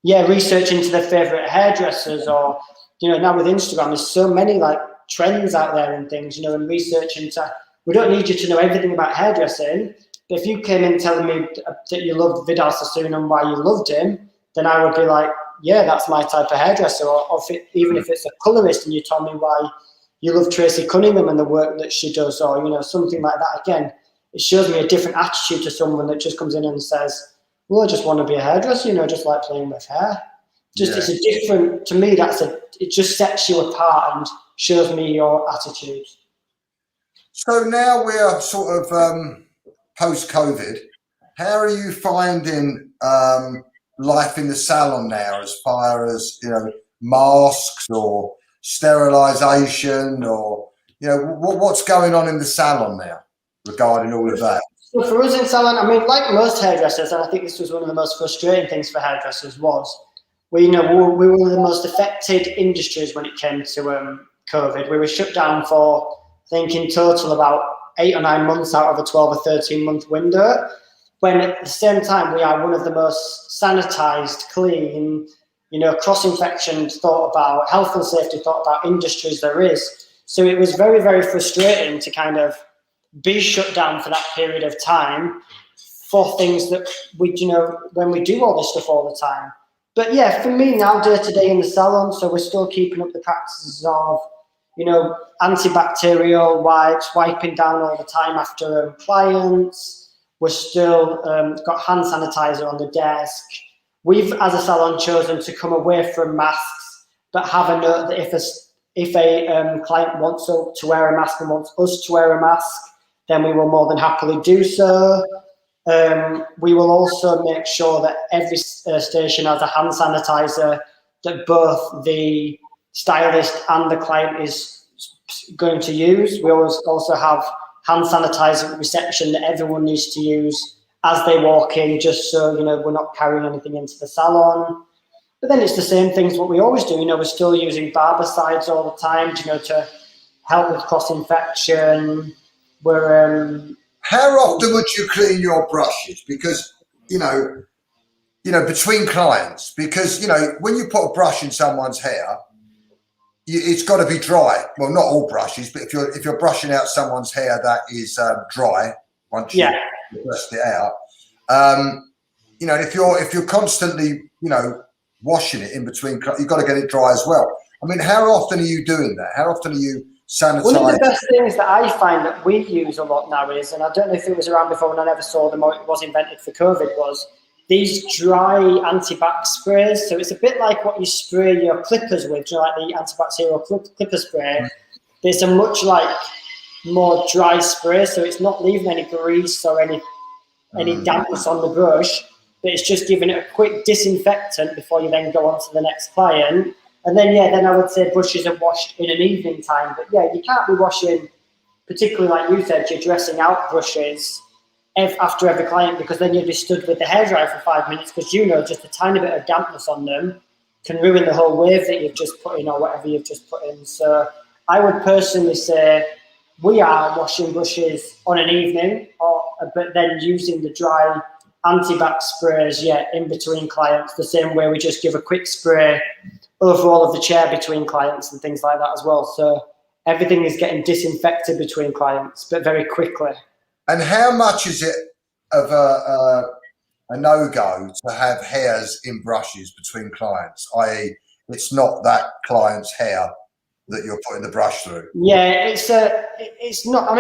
Yeah, research into their favourite hairdressers, or, you know, now with Instagram, there's so many like trends out there and things, you know, and research into, we don't need you to know everything about hairdressing, but if you came in telling me that you loved Vidal Sassoon and why you loved him, then I would be like, yeah, that's my type of hairdresser. Or even if it's a colourist and you told me why you love Tracy Cunningham and the work that she does, or, you know, something like that. Again, it shows me a different attitude to someone that just comes in and says, well, I just want to be a hairdresser, you know, just like playing with hair. Just, It's a different, to me, it just sets you apart and shows me your attitude. So now we're sort of post-COVID. How are you finding life in the salon now, as far as, you know, masks or sterilisation, or, you know, what's going on in the salon now regarding all of that? So for us in salon, I mean, like most hairdressers, and I think this was one of the most frustrating things for hairdressers, was we were one of the most affected industries when it came to COVID. We were shut down for, I think, in total about 8 or 9 months out of a 12 or 13-month window, when at the same time we are one of the most sanitised, clean, cross-infection thought about, health and safety thought about industries there is. So it was very, very frustrating to kind of be shut down for that period of time for things that we, when we do all this stuff all the time. But yeah, for me now, day to day in the salon, so we're still keeping up the practices of, antibacterial wipes, wiping down all the time after clients. We're still got hand sanitizer on the desk. We've, as a salon, chosen to come away from masks, but have a note that if a client wants to wear a mask and wants us to wear a mask, then we will more than happily do so. We will also make sure that every station has a hand sanitizer that both the stylist and the client is going to use. We always also have hand sanitizer at reception that everyone needs to use as they walk in, just so we're not carrying anything into the salon. But then it's the same things what we always do. We're still using barbicides all the time, to help with cross-infection. We're how often would you clean your brushes? Because between clients, because when you put a brush in someone's hair, it's got to be dry. Well, not all brushes, but if you're brushing out someone's hair that is dry, once you brushed it out, if you're constantly washing it in between, you've got to get it dry as well. I mean, how often are you doing that? How often are you sanitizing? One of the best things that I find that we use a lot now is, and I don't know if it was around before when I never saw them or it was invented for COVID, was these dry antibac sprays. So it's a bit like what you spray your clippers with, like the antibacterial clipper spray. There's a much more dry spray, so it's not leaving any grease or any dampness on the brush, but it's just giving it a quick disinfectant before you then go on to the next client. And then I would say brushes are washed in an evening time. But you can't be washing, particularly like you said, you're dressing out brushes after every client, because then you'd be stood with the hairdryer for 5 minutes, because just a tiny bit of dampness on them can ruin the whole wave that you've just put in or whatever you've just put in. So I would personally say we are washing brushes on an evening, but then using the dry antibac sprays, in between clients, the same way we just give a quick spray over all of the chair between clients and things like that as well. So everything is getting disinfected between clients, but very quickly. And how much is it of a no-go to have hairs in brushes between clients, i.e. it's not that client's hair that you're putting the brush through? Yeah, it's not,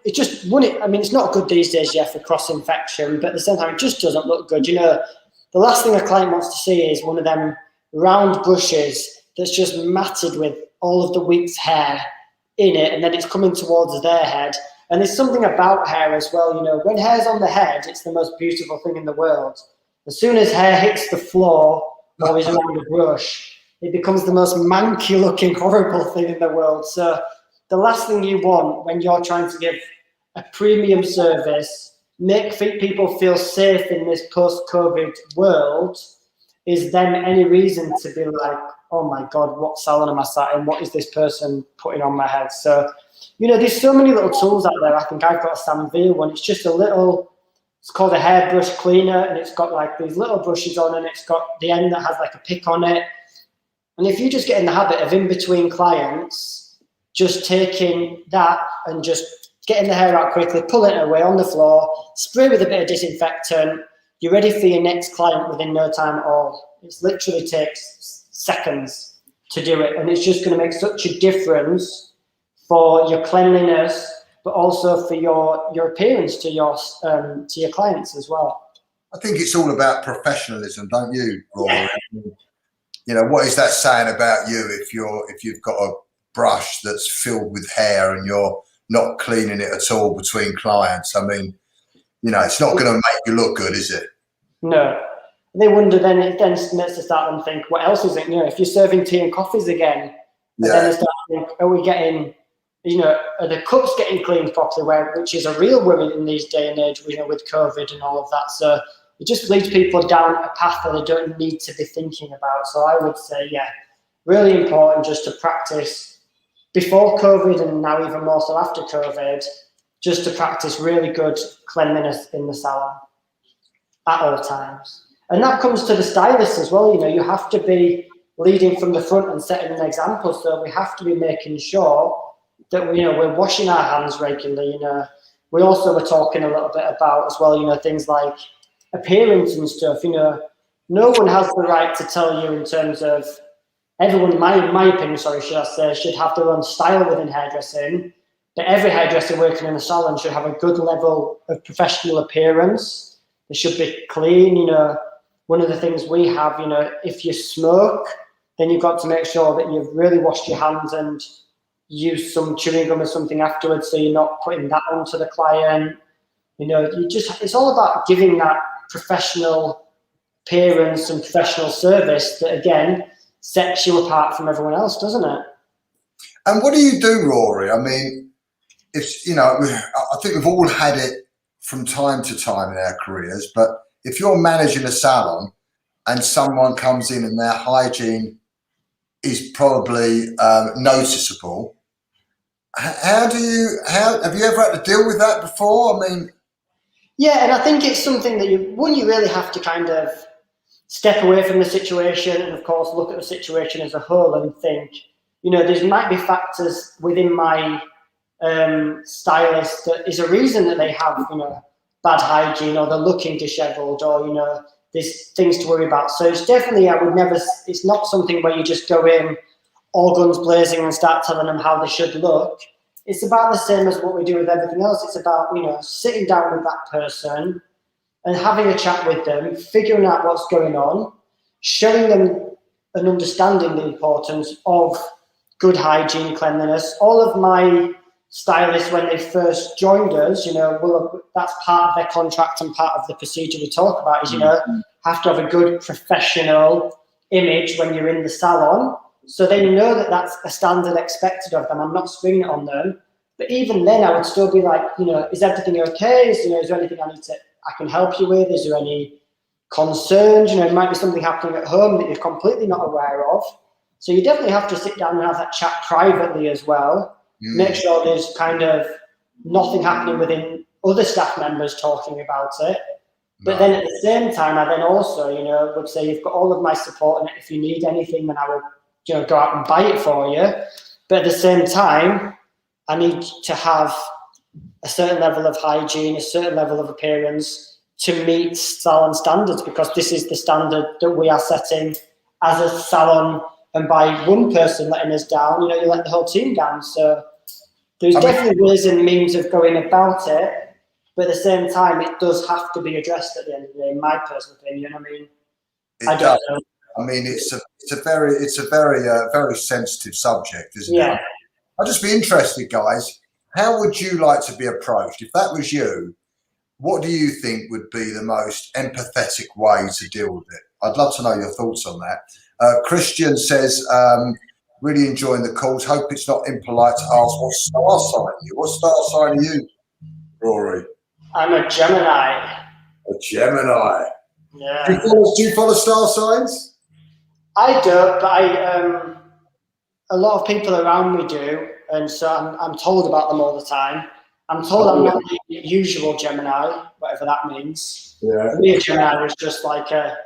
it just wouldn't, it's not good these days, for cross-infection, but at the same time, it just doesn't look good. The last thing a client wants to see is one of them round brushes that's just matted with all of the week's hair in it, and then it's coming towards their head. And there's something about hair as well, when hair's on the head, it's the most beautiful thing in the world. As soon as hair hits the floor or is around the brush, it becomes the most manky looking, horrible thing in the world. So the last thing you want when you're trying to give a premium service, make people feel safe in this post-COVID world, is then any reason to be like, oh my God, what salon am I sat in? What is this person putting on my head? So, there's so many little tools out there. I think I've got a Samville one. It's just it's called a hairbrush cleaner, and it's got these little brushes on, and it's got the end that has a pick on it. And if you just get in the habit of in between clients, just taking that and just getting the hair out quickly, pulling it away on the floor, spray with a bit of disinfectant, you're ready for your next client within no time at all. It literally takes seconds to do it, and it's just going to make such a difference for your cleanliness, but also for your appearance to your clients as well. I think it's all about professionalism, don't you, Rory? Yeah. What is that saying about you if you've got a brush that's filled with hair and you're not cleaning it at all between clients? It's not going to make you look good, is it? No. They wonder then, it then makes to start and think, what else is it? If you're serving tea and coffees again, and then they start to think, are we getting, are the cups getting cleaned properly, which is a real worry in these day and age, with COVID and all of that. So it just leads people down a path that they don't need to be thinking about. So I would say, yeah, really important just to practice before COVID and now even more so after COVID, just to practice really good cleanliness in the salon at all times. And that comes to the stylists as well. You know, you have to be leading from the front and setting an example. So we have to be making sure that we're washing our hands regularly. You know, we also were talking a little bit about as well, you know, things like appearance and stuff. You know, no one has the right to tell you in terms of everyone, in my opinion, should have their own style within hairdressing. But every hairdresser working in a salon should have a good level of professional appearance. They should be clean. You know, one of the things we have, you know, if you smoke, then you've got to make sure that you've really washed your hands and use some chewing gum or something afterwards, so you're not putting that onto the client. You know, it's all about giving that professional appearance and professional service that, again, sets you apart from everyone else, doesn't it? And what do you do, Rory? I mean, it's, you know, I think we've all had it from time to time in our careers, but if you're managing a salon and someone comes in and their hygiene is probably noticeable, have you ever had to deal with that before? I mean, yeah, and I think it's something that you really have to kind of step away from the situation and, of course, look at the situation as a whole and think, you know, there might be factors within my stylist that is a reason that they have, you know, bad hygiene, or they're looking disheveled, or, you know, there's things to worry about. So it's definitely, it's not something where you just go in all guns blazing and start telling them how they should look. It's about the same as what we do with everything else. It's about, you know, sitting down with that person and having a chat with them, figuring out what's going on, showing them and understanding the importance of good hygiene, cleanliness. All of my stylists, when they first joined us, you know, that's part of their contract and part of the procedure we talk about is, you know, have to have a good professional image when you're in the salon. So they know that that's a standard expected of them. I'm not springing it on them. But even then, I would still be like, you know, is everything okay? Is there anything I can help you with? Is there any concerns? You know, it might be something happening at home that you're completely not aware of. So you definitely have to sit down and have that chat privately as well. Make sure there's kind of nothing happening within other staff members talking about it. But then at the same time, I then also, you know, would say you've got all of my support, and if you need anything, then I will, you know, go out and buy it for you. But at the same time, I need to have a certain level of hygiene, a certain level of appearance to meet salon standards, because this is the standard that we are setting as a salon. And by one person letting us down, you know, you let the whole team down. So there's definitely ways and means of going about it, but at the same time, it does have to be addressed at the end of the day, in my personal opinion. I mean, I don't know. I mean, it's a very sensitive subject, isn't it? I'd just be interested, guys. How would you like to be approached? If that was you, what do you think would be the most empathetic way to deal with it? I'd love to know your thoughts on that. Christian says, really enjoying the calls. Hope it's not impolite to ask what star sign are you. What star sign are you, Rory? I'm a Gemini. A Gemini. Yeah. Do you follow star signs? I don't, but a lot of people around me do, and so I'm told about them all the time. I'm told I'm not the usual Gemini, whatever that means. Yeah. For me, a Gemini was just like a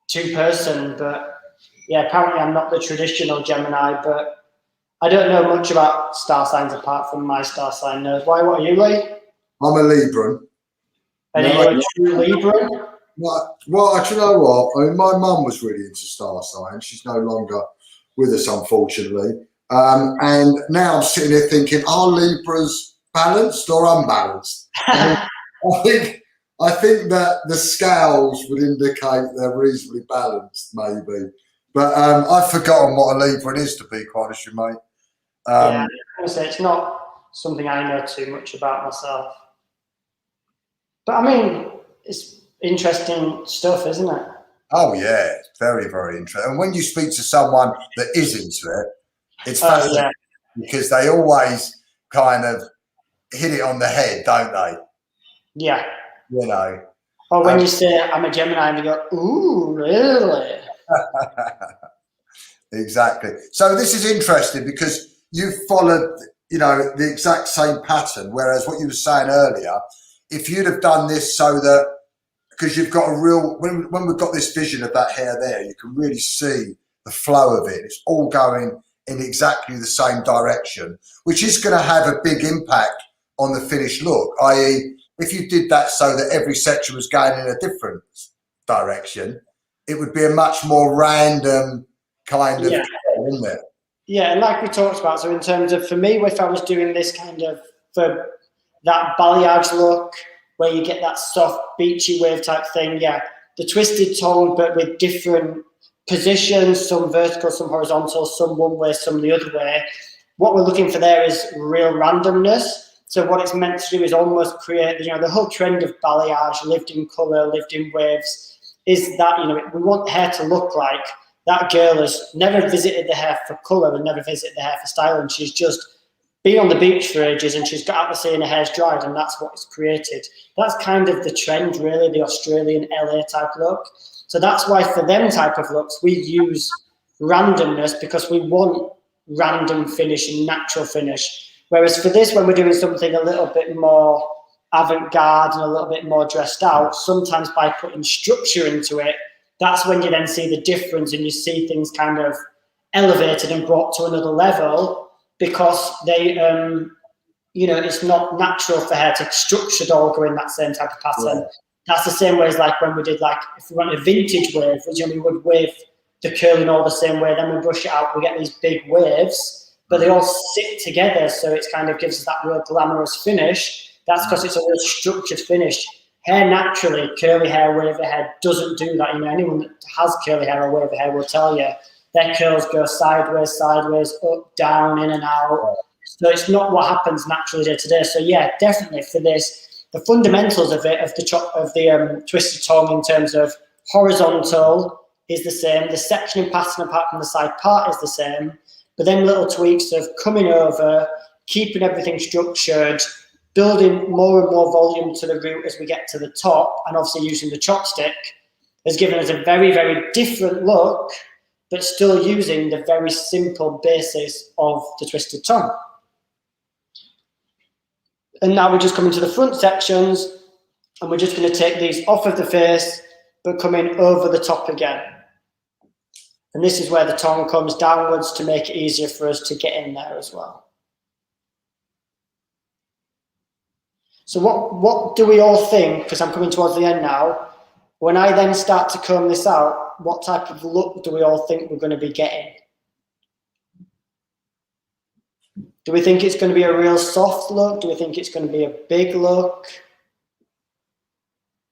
two-person, but yeah, apparently I'm not the traditional Gemini, but I don't know much about star signs apart from my star sign knows. What are you, Lee? I'm a Libran. And are you a true Libran? Well, actually, you know what? I mean, my mum was really into star signs. She's no longer with us, unfortunately. And now I'm sitting here thinking, are Libras balanced or unbalanced? I think that the scales would indicate they're reasonably balanced, maybe. But I've forgotten what a Libran is, to be quite honest with you, mate. Yeah, it's not something I know too much about myself. But I mean, it's interesting stuff, isn't it? Oh yeah, it's very, very interesting. And when you speak to someone that is into it, it's fascinating because they always kind of hit it on the head, don't they? Yeah. You know. Or when you say I'm a Gemini and you go, ooh, really? Exactly. So this is interesting because you've followed, the exact same pattern. Whereas what you were saying earlier, if you'd have done this so that, because you've got a real, when we've got this vision of that hair there, you can really see the flow of it. It's all going in exactly the same direction, which is going to have a big impact on the finished look. I.e., if you did that so that every section was going in a different direction, it would be a much more random kind of, wouldn't it? Yeah, and like we talked about, so in terms of, for me, if I was doing this kind of, for that balayage look, where you get that soft, beachy wave type thing, the twisted tongue, but with different positions, some vertical, some horizontal, some one way, some the other way. What we're looking for there is real randomness. So what it's meant to do is almost create, the whole trend of balayage, lived in colour, lived in waves, is that, we want hair to look like that girl has never visited the hair for colour and never visited the hair for style, and she's just been on the beach for ages and she's got out to sea and her hair's dried, and that's what it's created. That's kind of the trend, really, the Australian LA type look. So that's why for them type of looks, we use randomness, because we want random finish and natural finish. Whereas for this, when we're doing something a little bit more avant-garde and a little bit more dressed out, sometimes by putting structure into it, that's when you then see the difference and you see things kind of elevated and brought to another level, because they, it's not natural for hair to structured all go in that same type of pattern. Yeah. That's the same way as like when we did, like, if we want a vintage wave, which we would wave the curling all the same way, then we brush it out, we get these big waves, but they all sit together, so it kind of gives us that real glamorous finish. That's because it's a real structured finish. Hair naturally, curly hair, wavy hair, doesn't do that. Anyone that has curly hair or wavy hair will tell you their curls go sideways, up, down, in and out. So it's not what happens naturally day to day. So yeah, definitely for this, the fundamentals of it, of the twisted tongue in terms of horizontal is the same. The sectioning pattern apart from the side part is the same. But then little tweaks of coming over, keeping everything structured, building more and more volume to the root as we get to the top, and obviously using the chopstick has given us a very, very different look, but still using the very simple basis of the twisted tongue. And now we're just coming to the front sections, and we're just going to take these off of the face, but coming over the top again. And this is where the tongue comes downwards to make it easier for us to get in there as well. So what do we all think, because I'm coming towards the end now, when I then start to comb this out, what type of look do we all think we're going to be getting? Do we think it's going to be a real soft look? Do we think it's going to be a big look?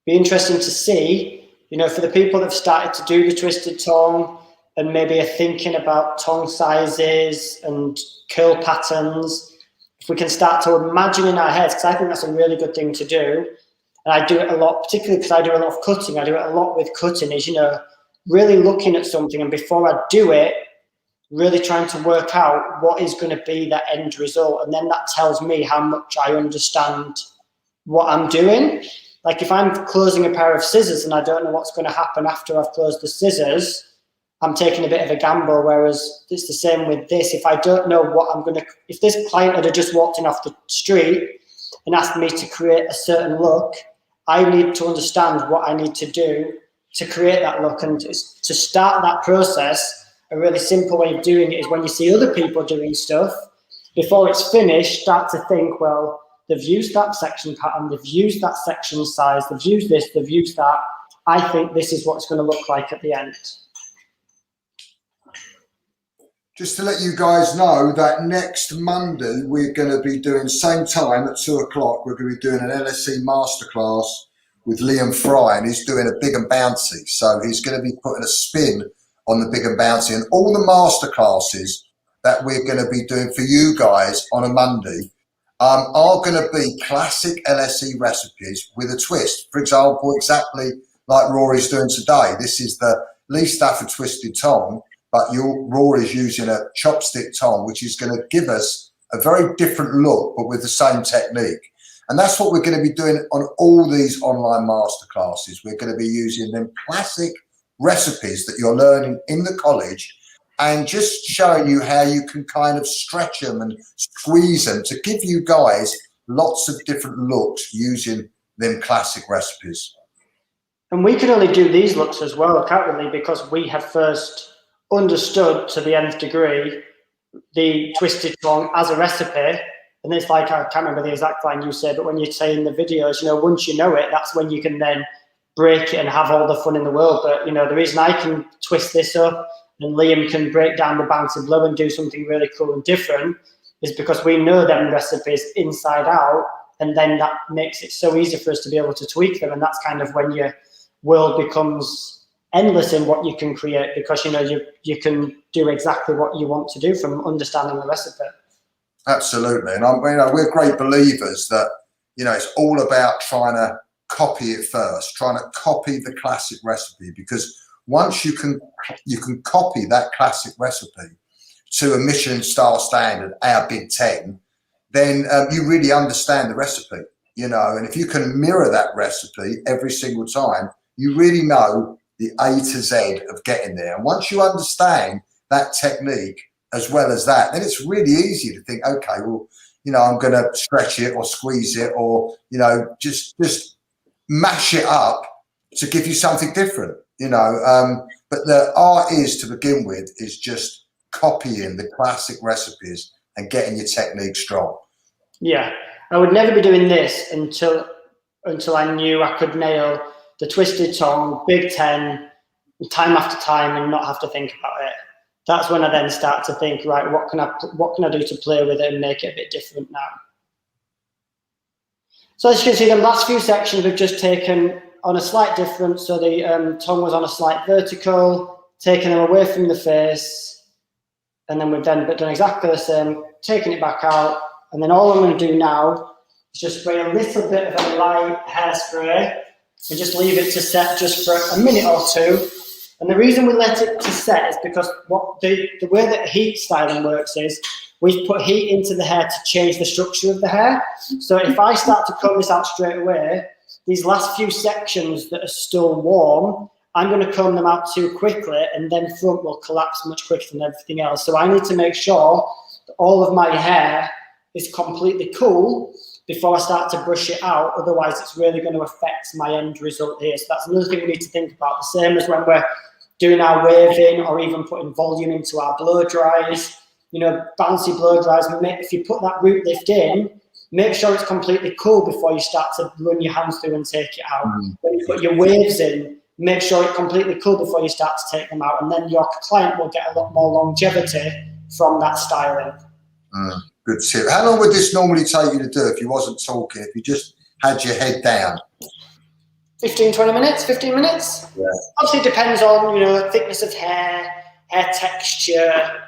Be interesting to see, for the people that have started to do the twisted tongue and maybe are thinking about tongue sizes and curl patterns, if we can start to imagine in our heads, because I think that's a really good thing to do. And I do it a lot, particularly because I do a lot of cutting. I do it a lot with cutting, is, really looking at something, and before I do it, really trying to work out what is going to be the end result. And then that tells me how much I understand what I'm doing. Like if I'm closing a pair of scissors and I don't know what's going to happen after I've closed the scissors, I'm taking a bit of a gamble. Whereas it's the same with this. If I don't know what I'm going to, if this client had just walked in off the street and asked me to create a certain look, I need to understand what I need to do to create that look. And to start that process, a really simple way of doing it is when you see other people doing stuff, before it's finished, start to think, well, they've used that section pattern, they've used that section size, they've used this, they've used that. I think this is what it's going to look like at the end. Just to let you guys know that next Monday, we're going to be doing same time at 2:00. We're going to be doing an LSE Masterclass with Liam Fry, and he's doing a big and bouncy. So he's going to be putting a spin on the big and bouncy, and all the masterclasses that we're going to be doing for you guys on a Monday are going to be classic LSE recipes with a twist. For example, exactly like Rory's doing today. This is the Lee Stafford Twisted Tong, but Rory's using a chopstick tong, which is going to give us a very different look, but with the same technique. And that's what we're going to be doing on all these online masterclasses. We're going to be using them classic recipes that you're learning in the college and just showing you how you can kind of stretch them and squeeze them to give you guys lots of different looks using them classic recipes. And we can only do these looks as well, can't we, because we have first understood to the nth degree the Twisted Tong as a recipe. And it's like, I can't remember the exact line you said, but when you say in the videos, once you know it, that's when you can then break it and have all the fun in the world. But, the reason I can twist this up and Liam can break down the bouncy blow and do something really cool and different is because we know them recipes inside out. And then that makes it so easy for us to be able to tweak them. And that's kind of when your world becomes endless in what you can create, because, you can do exactly what you want to do from understanding the recipe. Absolutely. And we're great believers that, it's all about trying to copy it first, trying to copy the classic recipe, because once you can copy that classic recipe to a Michelin star standard, our Big Ten, then you really understand the recipe, and if you can mirror that recipe every single time, you really know the A to Z of getting there. And once you understand that technique as well as that, then it's really easy to think, okay, well, I'm going to stretch it or squeeze it or, just mash it up to give you something different, but the art is, to begin with, is just copying the classic recipes and getting your technique strong. Yeah, I would never be doing this until I knew I could nail the Twisted Tong, Big Ten, time after time, and not have to think about it. That's when I then start to think, right, what can I do to play with it and make it a bit different now? So as you can see, the last few sections we've just taken on a slight difference. So the tongue was on a slight vertical, taking them away from the face, and then we've then done exactly the same, taking it back out, and then all I'm going to do now is just spray a little bit of a light hairspray and just leave it to set just for a minute or two. And the reason we let it to set is because what the way that heat styling works is we've put heat into the hair to change the structure of the hair. So if I start to comb this out straight away, these last few sections that are still warm, I'm going to comb them out too quickly, and then front will collapse much quicker than everything else. So I need to make sure that all of my hair is completely cool before I start to brush it out. Otherwise, it's really going to affect my end result here. So that's another thing we need to think about. The same as when we're doing our waving or even putting volume into our blow dries. Bouncy blow dries, if you put that root lift in, make sure it's completely cool before you start to run your hands through and take it out. When you put your waves in, make sure it's completely cool before you start to take them out, and then your client will get a lot more longevity from that styling. Good tip. How long would this normally take you to do if you wasn't talking, if you just had your head down? 15 minutes. Yeah. Obviously, it depends on thickness of hair texture.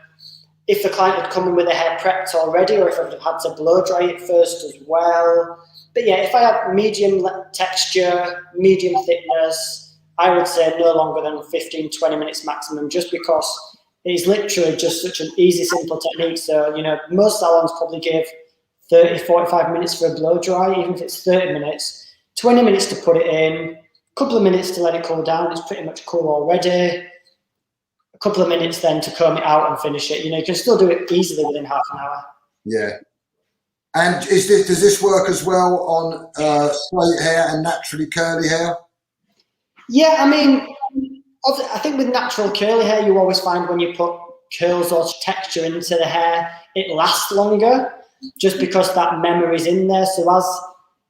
If the client had come in with the hair prepped already, or if I would have had to blow dry it first as well. But yeah, if I had medium texture, medium thickness, I would say no longer than 15-20 minutes maximum, just because it is literally just such an easy, simple technique. So, most salons probably give 30-45 minutes for a blow dry, even if it's 30 minutes. 20 minutes to put it in, a couple of minutes to let it cool down. It's pretty much cool already. A couple of minutes then to comb it out and finish it. You can still do it easily within half an hour. Yeah. And does this work as well on straight hair and naturally curly hair? Yeah, I think with natural curly hair, you always find when you put curls or texture into the hair, it lasts longer just because that memory's in there. So as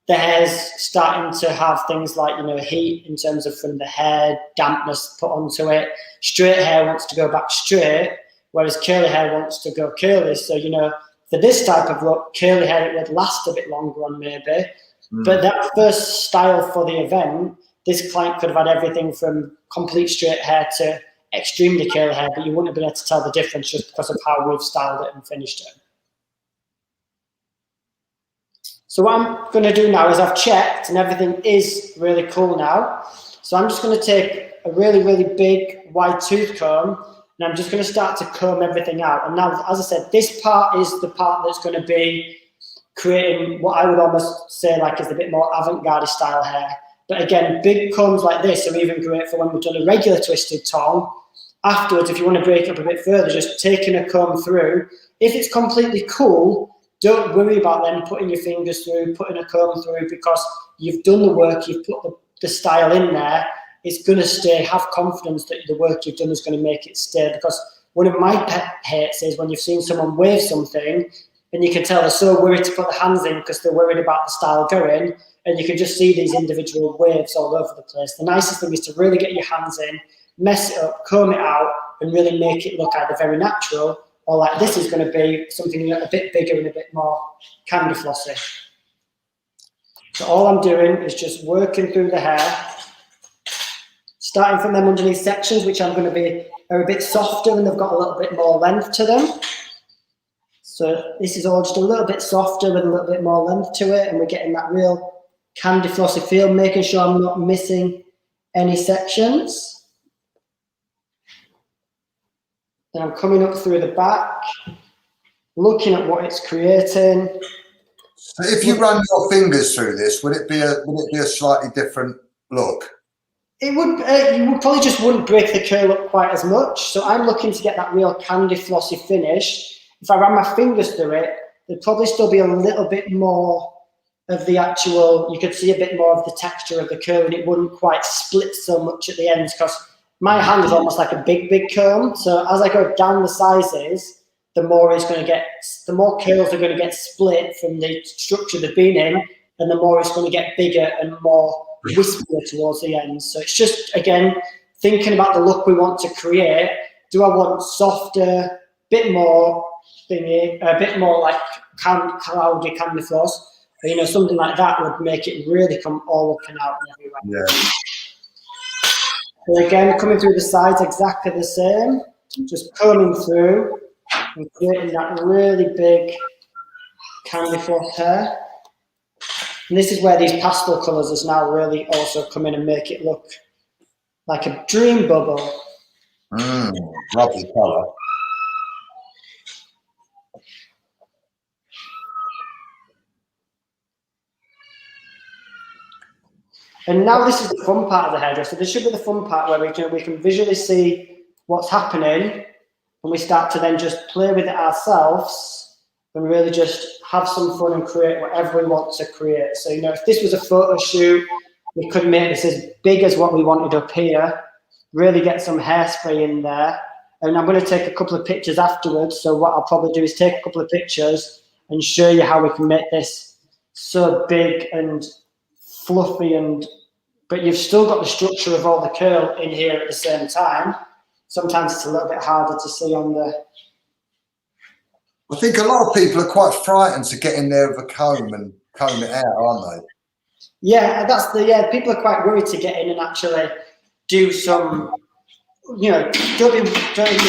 the hair's starting to have things like, heat in terms of from the hair, dampness put onto it. Straight hair wants to go back straight, whereas curly hair wants to go curly. So, for this type of look, curly hair, it would last a bit longer on maybe. But that first style for the event, this client could have had everything from complete straight hair to extremely curly hair, but you wouldn't have been able to tell the difference just because of how we've styled it and finished it. So what I'm going to do now is I've checked and everything is really cool now. So I'm just going to take a really, really big wide tooth comb and I'm just going to start to comb everything out. And now, as I said, this part is the part that's going to be creating what I would almost say like is a bit more avant-garde style hair. But again, big combs like this are even great for when we've done a regular twisted tongue. Afterwards, if you want to break it up a bit further, just taking a comb through. If it's completely cool, don't worry about then putting your fingers through, putting a comb through, because you've done the work, you've put the style in there. It's going to stay. Have confidence that the work you've done is going to make it stay. Because one of my pet hates is when you've seen someone wave something and you can tell they're so worried to put their hands in because they're worried about the style going, and you can just see these individual waves all over the place. The nicest thing is to really get your hands in, mess it up, comb it out, and really make it look either very natural or like this is going to be something a bit bigger and a bit more candy flossy. So all I'm doing is just working through the hair, starting from them underneath sections, which are a bit softer and they've got a little bit more length to them. So this is all just a little bit softer with a little bit more length to it, and we're getting that real candy flossy feel, making sure I'm not missing any sections. Then I'm coming up through the back, looking at what it's creating. So if you run your fingers through this, would it be a slightly different look? It would. You would probably just wouldn't break the curl up quite as much. So I'm looking to get that real candy flossy finish. If I ran my fingers through it, there'd probably still be a little bit more of the actual. You could see a bit more of the texture of the curl, and it wouldn't quite split so much at the ends because my hand is almost like a big comb. So as I go down the sizes, the more it's going to get, the more curls are going to get split from the structure they've been in, and the more it's going to get bigger and more wispier towards the ends. So it's just, again, thinking about the look we want to create. Do I want softer, bit more thingy, a bit more like cloudy candy floss? Or, something like that would make it really come all up and out and everywhere. Yeah. So again, coming through the sides exactly the same, just combing through and creating that really big candy floss hair. And this is where these pastel colours is now really also come in and make it look like a dream bubble. Lovely colour. And now this is the fun part of the hairdresser. This should be the fun part where we can visually see what's happening, and we start to then just play with it ourselves and really just have some fun and create whatever we want to create. So, if this was a photo shoot, we could make this as big as what we wanted up here, really get some hairspray in there. And I'm going to take a couple of pictures afterwards. So what I'll probably do is take a couple of pictures and show you how we can make this so big and fluffy, but you've still got the structure of all the curl in here at the same time. Sometimes it's a little bit harder to see on the... I think a lot of people are quite frightened to get in there with a comb and comb it out, aren't they? Yeah, people are quite worried to get in and actually do some, don't be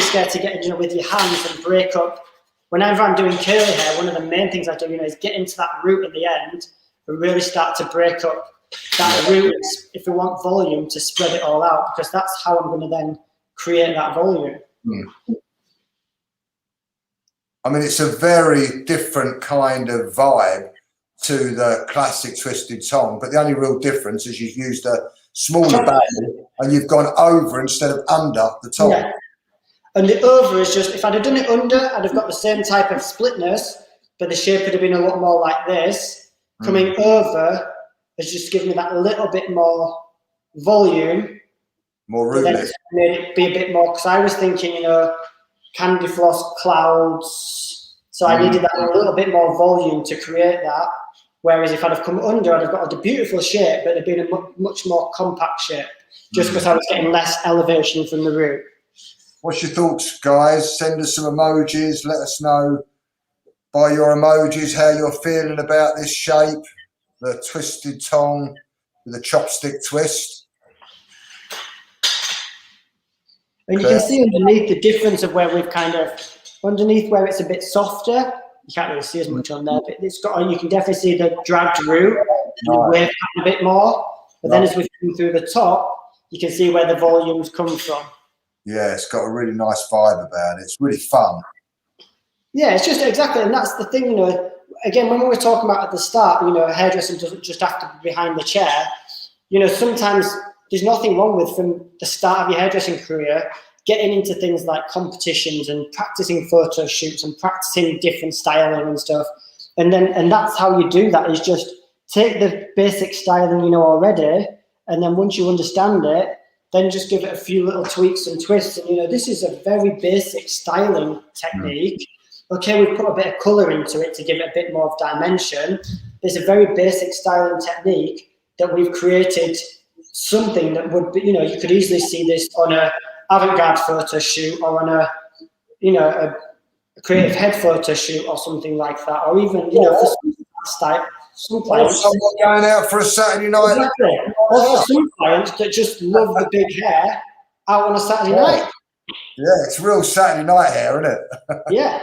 scared to get in, with your hands and break up. Whenever I'm doing curly hair, one of the main things I do, is get into that root at the end and really start to break up that root if we want volume to spread it all out, because that's how I'm going to then create that volume. I mean, it's a very different kind of vibe to the classic Twisted Tong, but the only real difference is you've used a smaller barrel and you've gone over instead of under the top. Yeah. And the over is just, if I'd have done it under, I'd have got the same type of splitness, but the shape would have been a lot more like this. Coming over has just given me that little bit more volume. More rootless. Made it be a bit more, because I was thinking, candy floss clouds. So I needed that a little bit more volume to create that. Whereas if I'd have come under, I'd have got a beautiful shape, but it'd been a much more compact shape, just because I was getting less elevation from the root. What's your thoughts, guys? Send us some emojis. Let us know by your emojis how you're feeling about this shape, the Twisted Tong with a chopstick twist. And you can see underneath the difference of where we've underneath where it's a bit softer. You can't really see as much on there, but it's got, you can definitely see the dragged root and wave a bit more. But then as we come through the top, you can see where the volumes come from. Yeah, it's got a really nice vibe about it. It's really fun. Yeah, it's just exactly, and that's the thing, again, when we were talking about at the start, a hairdresser doesn't just have to be behind the chair. Sometimes there's nothing wrong with, from the start of your hairdressing career, getting into things like competitions and practicing photo shoots and practicing different styling and stuff. And that's how you do that, is just take the basic styling you know already, and then once you understand it, then just give it a few little tweaks and twists. And this is a very basic styling technique. Okay, we've put a bit of colour into it to give it a bit more of dimension. There's a very basic styling technique that we've created, something that would be, you could easily see this on a avant-garde photo shoot, or on a creative head photo shoot or something like that, or even for some clients, someone going out for a Saturday night. Exactly. Or for some clients that just love the big hair out on a Saturday night. Yeah, it's real Saturday night hair, isn't it? Yeah,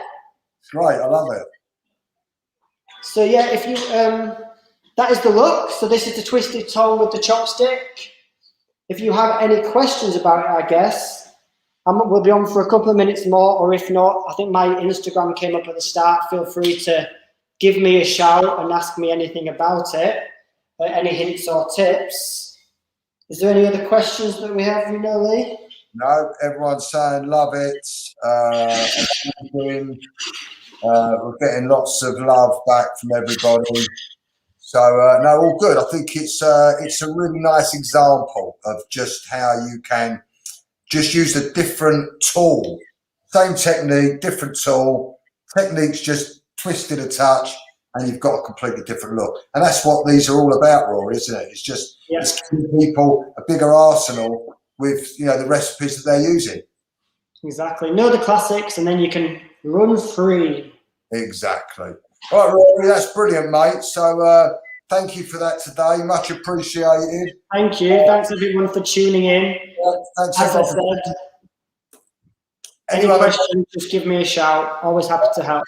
it's great. I love it. So yeah, if you that is the look. So this is the Twisted Tong with the chopstick. If you have any questions about it, I guess we'll be on for a couple of minutes more, or if not, I think my Instagram came up at the start. Feel free to give me a shout and ask me anything about it, any hints or tips. Is there any other questions that we have, Lee? No, everyone's saying love it. We're getting lots of love back from everybody. So no, all good. I think it's a really nice example of just how you can just use a different tool, same technique, different tool, techniques just twisted a touch, and you've got a completely different look. And that's what these are all about, Rory, isn't it? It's just it's giving people a bigger arsenal with the recipes that they're using. Exactly. Know the classics, and then you can run free. Exactly. All right, Rory, that's brilliant, mate. So thank you for that today. Much appreciated. Thank you. Thanks everyone for tuning in. Yeah, thanks. As I said, any questions, just give me a shout. Always happy to help.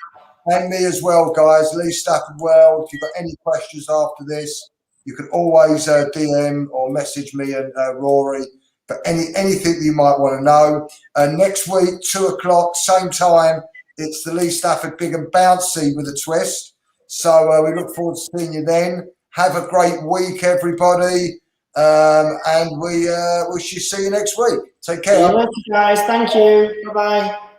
And me as well, guys. Lee Stafford Well. If you've got any questions after this, you can always DM or message me and Rory for anything that you might want to know. Next week, 2 o'clock, same time, it's the Lee Stafford Big and Bouncy with a twist. So we look forward to seeing you then. Have a great week, everybody. And we'll see you next week. Take care. Thank you, guys. Thank you. Bye-bye.